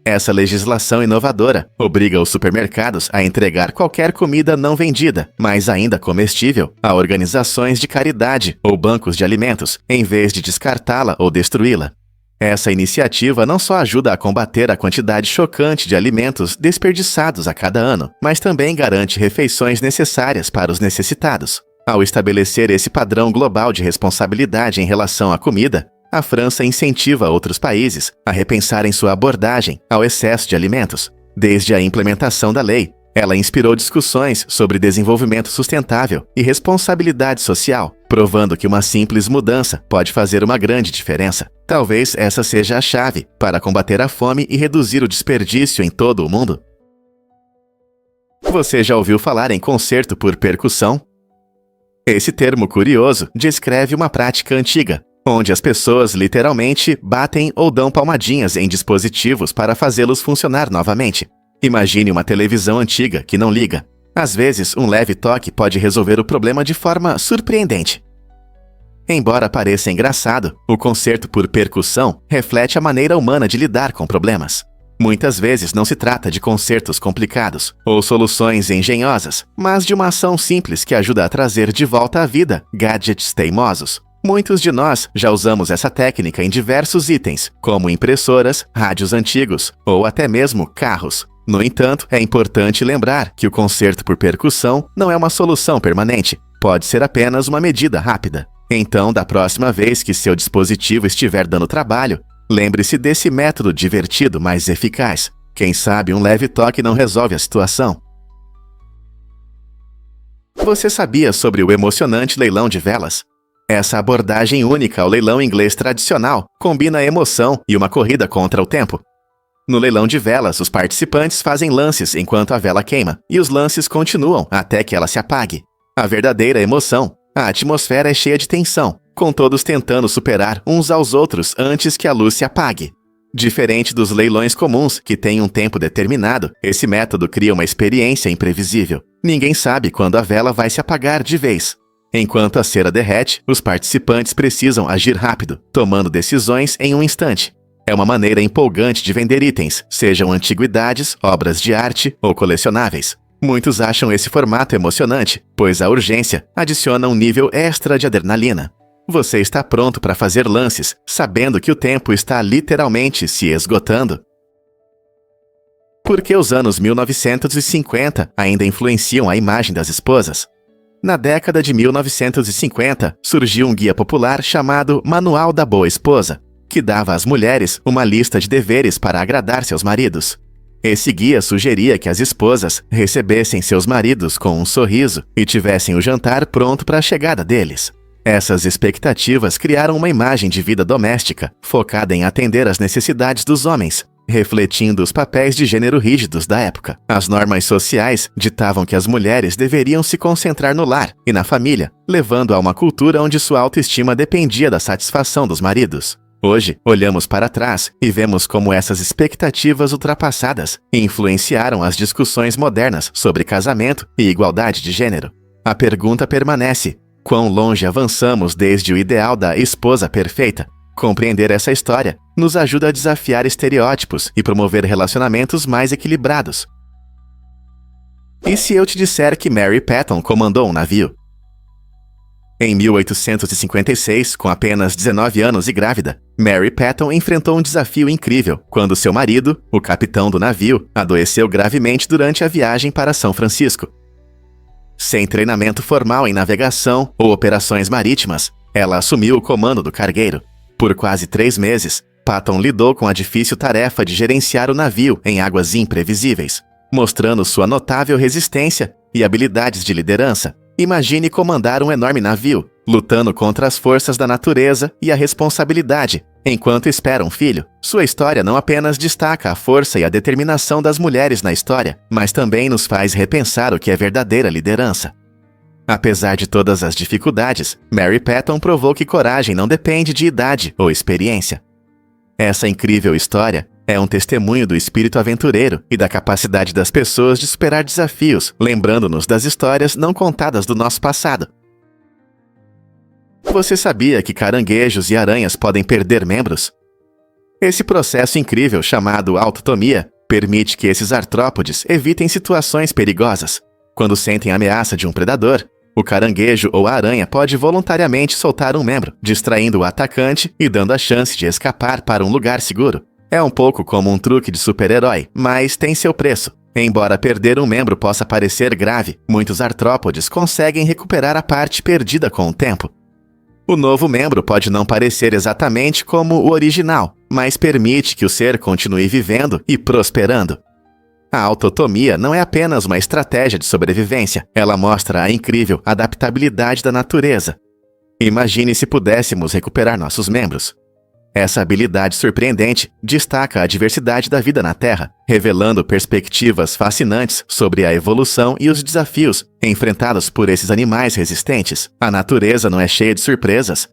Essa legislação inovadora obriga os supermercados a entregar qualquer comida não vendida, mas ainda comestível, a organizações de caridade ou bancos de alimentos, em vez de descartá-la ou destruí-la. Essa iniciativa não só ajuda a combater a quantidade chocante de alimentos desperdiçados a cada ano, mas também garante refeições necessárias para os necessitados. Ao estabelecer esse padrão global de responsabilidade em relação à comida, a França incentiva outros países a repensarem sua abordagem ao excesso de alimentos. Desde a implementação da lei, ela inspirou discussões sobre desenvolvimento sustentável e responsabilidade social, provando que uma simples mudança pode fazer uma grande diferença. Talvez essa seja a chave para combater a fome e reduzir o desperdício em todo o mundo. Você já ouviu falar em concerto por percussão? Esse termo curioso descreve uma prática antiga, onde as pessoas literalmente batem ou dão palmadinhas em dispositivos para fazê-los funcionar novamente. Imagine uma televisão antiga que não liga. Às vezes, um leve toque pode resolver o problema de forma surpreendente. Embora pareça engraçado, o concerto por percussão reflete a maneira humana de lidar com problemas. Muitas vezes não se trata de concertos complicados ou soluções engenhosas, mas de uma ação simples que ajuda a trazer de volta à vida gadgets teimosos. Muitos de nós já usamos essa técnica em diversos itens, como impressoras, rádios antigos ou até mesmo carros. No entanto, é importante lembrar que o concerto por percussão não é uma solução permanente, pode ser apenas uma medida rápida. Então, da próxima vez que seu dispositivo estiver dando trabalho, lembre-se desse método divertido, mas eficaz. Quem sabe um leve toque não resolve a situação. Você sabia sobre o emocionante leilão de velas? Essa abordagem única ao leilão inglês tradicional combina a emoção e uma corrida contra o tempo. No leilão de velas, os participantes fazem lances enquanto a vela queima, e os lances continuam até que ela se apague. A verdadeira emoção, a atmosfera é cheia de tensão, com todos tentando superar uns aos outros antes que a luz se apague. Diferente dos leilões comuns, que têm um tempo determinado, esse método cria uma experiência imprevisível. Ninguém sabe quando a vela vai se apagar de vez. Enquanto a cera derrete, os participantes precisam agir rápido, tomando decisões em um instante. É uma maneira empolgante de vender itens, sejam antiguidades, obras de arte ou colecionáveis. Muitos acham esse formato emocionante, pois a urgência adiciona um nível extra de adrenalina. Você está pronto para fazer lances, sabendo que o tempo está literalmente se esgotando? Por que os anos 1950 ainda influenciam a imagem das esposas? Na década de 1950, surgiu um guia popular chamado Manual da Boa Esposa, que dava às mulheres uma lista de deveres para agradar seus maridos. Esse guia sugeria que as esposas recebessem seus maridos com um sorriso e tivessem o jantar pronto para a chegada deles. Essas expectativas criaram uma imagem de vida doméstica, focada em atender às necessidades dos homens, refletindo os papéis de gênero rígidos da época. As normas sociais ditavam que as mulheres deveriam se concentrar no lar e na família, levando a uma cultura onde sua autoestima dependia da satisfação dos maridos. Hoje, olhamos para trás e vemos como essas expectativas ultrapassadas influenciaram as discussões modernas sobre casamento e igualdade de gênero. a pergunta permanece: quão longe avançamos desde o ideal da esposa perfeita? Compreender essa história nos ajuda a desafiar estereótipos e promover relacionamentos mais equilibrados. E se eu te disser que Mary Patton comandou um navio? Em 1856, com apenas 19 anos e grávida, Mary Patton enfrentou um desafio incrível quando seu marido, o capitão do navio, adoeceu gravemente durante a viagem para São Francisco. Sem treinamento formal em navegação ou operações marítimas, ela assumiu o comando do cargueiro. Por quase 3 meses, Patton lidou com a difícil tarefa de gerenciar o navio em águas imprevisíveis, mostrando sua notável resistência e habilidades de liderança. Imagine comandar um enorme navio, lutando contra as forças da natureza e a responsabilidade, enquanto espera um filho. Sua história não apenas destaca a força e a determinação das mulheres na história, mas também nos faz repensar o que é verdadeira liderança. Apesar de todas as dificuldades, Mary Patton provou que coragem não depende de idade ou experiência. Essa incrível história é um testemunho do espírito aventureiro e da capacidade das pessoas de superar desafios, lembrando-nos das histórias não contadas do nosso passado. Você sabia que caranguejos e aranhas podem perder membros? Esse processo incrível chamado autotomia permite que esses artrópodes evitem situações perigosas. Quando sentem a ameaça de um predador, o caranguejo ou a aranha pode voluntariamente soltar um membro, distraindo o atacante e dando a chance de escapar para um lugar seguro. É um pouco como um truque de super-herói, mas tem seu preço. Embora perder um membro possa parecer grave, muitos artrópodes conseguem recuperar a parte perdida com o tempo. O novo membro pode não parecer exatamente como o original, mas permite que o ser continue vivendo e prosperando. A autotomia não é apenas uma estratégia de sobrevivência, ela mostra a incrível adaptabilidade da natureza. Imagine se pudéssemos recuperar nossos membros. Essa habilidade surpreendente destaca a diversidade da vida na Terra, revelando perspectivas fascinantes sobre a evolução e os desafios enfrentados por esses animais resistentes. A natureza não é cheia de surpresas.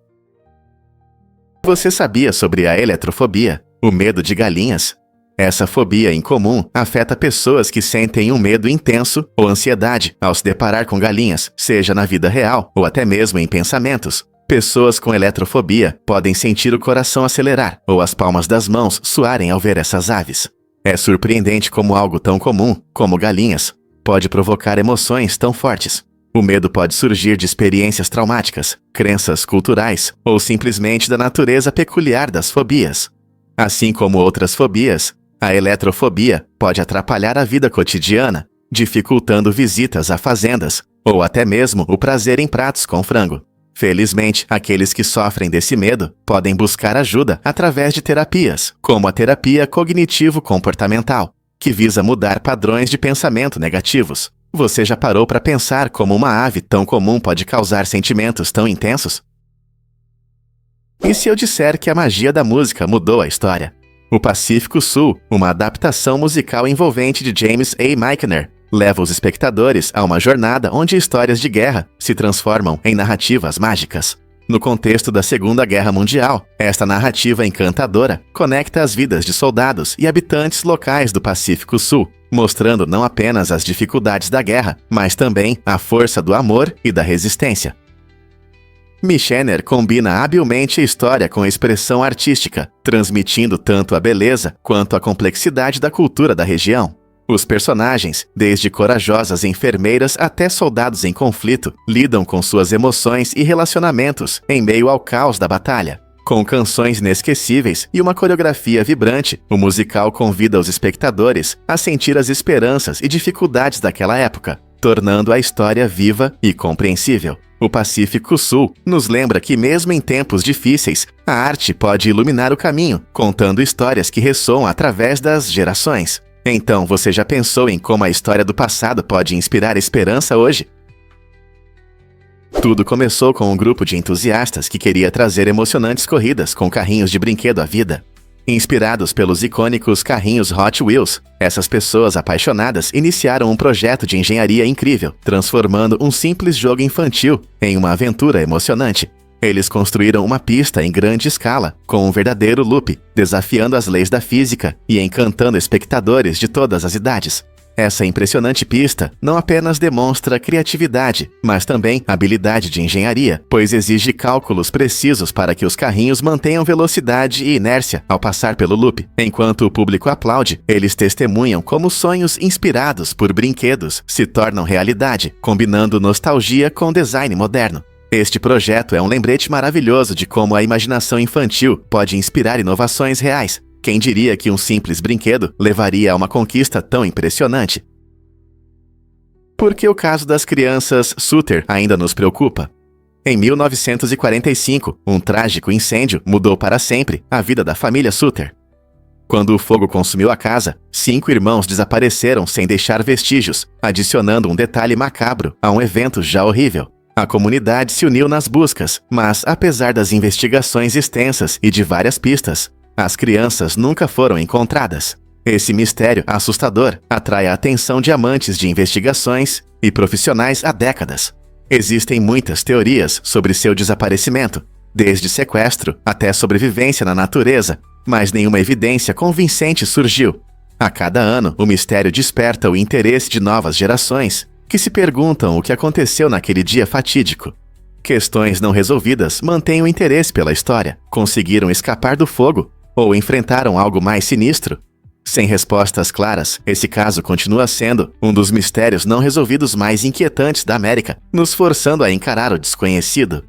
Você sabia sobre a eletrofobia, o medo de galinhas? Essa fobia incomum afeta pessoas que sentem um medo intenso ou ansiedade ao se deparar com galinhas, seja na vida real ou até mesmo em pensamentos. Pessoas com eletrofobia podem sentir o coração acelerar ou as palmas das mãos suarem ao ver essas aves. É surpreendente como algo tão comum, como galinhas, pode provocar emoções tão fortes. O medo pode surgir de experiências traumáticas, crenças culturais ou simplesmente da natureza peculiar das fobias. Assim como outras fobias, a eletrofobia pode atrapalhar a vida cotidiana, dificultando visitas a fazendas ou até mesmo o prazer em pratos com frango. Felizmente, aqueles que sofrem desse medo podem buscar ajuda através de terapias, como a terapia cognitivo-comportamental, que visa mudar padrões de pensamento negativos. Você já parou para pensar como uma ave tão comum pode causar sentimentos tão intensos? E se eu disser que a magia da música mudou a história? O Pacífico Sul, uma adaptação musical envolvente de James A. Michener, leva os espectadores a uma jornada onde histórias de guerra se transformam em narrativas mágicas. No contexto da Segunda Guerra Mundial, esta narrativa encantadora conecta as vidas de soldados e habitantes locais do Pacífico Sul, mostrando não apenas as dificuldades da guerra, mas também a força do amor e da resistência. Michener combina habilmente a história com a expressão artística, transmitindo tanto a beleza quanto a complexidade da cultura da região. Os personagens, desde corajosas enfermeiras até soldados em conflito, lidam com suas emoções e relacionamentos em meio ao caos da batalha. Com canções inesquecíveis e uma coreografia vibrante, o musical convida os espectadores a sentir as esperanças e dificuldades daquela época, tornando a história viva e compreensível. O Pacífico Sul nos lembra que mesmo em tempos difíceis, a arte pode iluminar o caminho, contando histórias que ressoam através das gerações. Então, você já pensou em como a história do passado pode inspirar esperança hoje? Tudo começou com um grupo de entusiastas que queria trazer emocionantes corridas com carrinhos de brinquedo à vida. Inspirados pelos icônicos carrinhos Hot Wheels, essas pessoas apaixonadas iniciaram um projeto de engenharia incrível, transformando um simples jogo infantil em uma aventura emocionante. Eles construíram uma pista em grande escala, com um verdadeiro loop, desafiando as leis da física e encantando espectadores de todas as idades. Essa impressionante pista não apenas demonstra criatividade, mas também habilidade de engenharia, pois exige cálculos precisos para que os carrinhos mantenham velocidade e inércia ao passar pelo loop. Enquanto o público aplaude, eles testemunham como sonhos inspirados por brinquedos se tornam realidade, combinando nostalgia com design moderno. Este projeto é um lembrete maravilhoso de como a imaginação infantil pode inspirar inovações reais. Quem diria que um simples brinquedo levaria a uma conquista tão impressionante? Por que o caso das crianças Suter ainda nos preocupa? Em 1945, um trágico incêndio mudou para sempre a vida da família Suter. Quando o fogo consumiu a casa, 5 irmãos desapareceram sem deixar vestígios, adicionando um detalhe macabro a um evento já horrível. A comunidade se uniu nas buscas, mas apesar das investigações extensas e de várias pistas, as crianças nunca foram encontradas. Esse mistério assustador atrai a atenção de amantes de investigações e profissionais há décadas. Existem muitas teorias sobre seu desaparecimento, desde sequestro até sobrevivência na natureza, mas nenhuma evidência convincente surgiu. A cada ano, o mistério desperta o interesse de novas gerações, que se perguntam o que aconteceu naquele dia fatídico. Questões não resolvidas mantêm o interesse pela história. Conseguiram escapar do fogo ou enfrentaram algo mais sinistro? Sem respostas claras, esse caso continua sendo um dos mistérios não resolvidos mais inquietantes da América, nos forçando a encarar o desconhecido.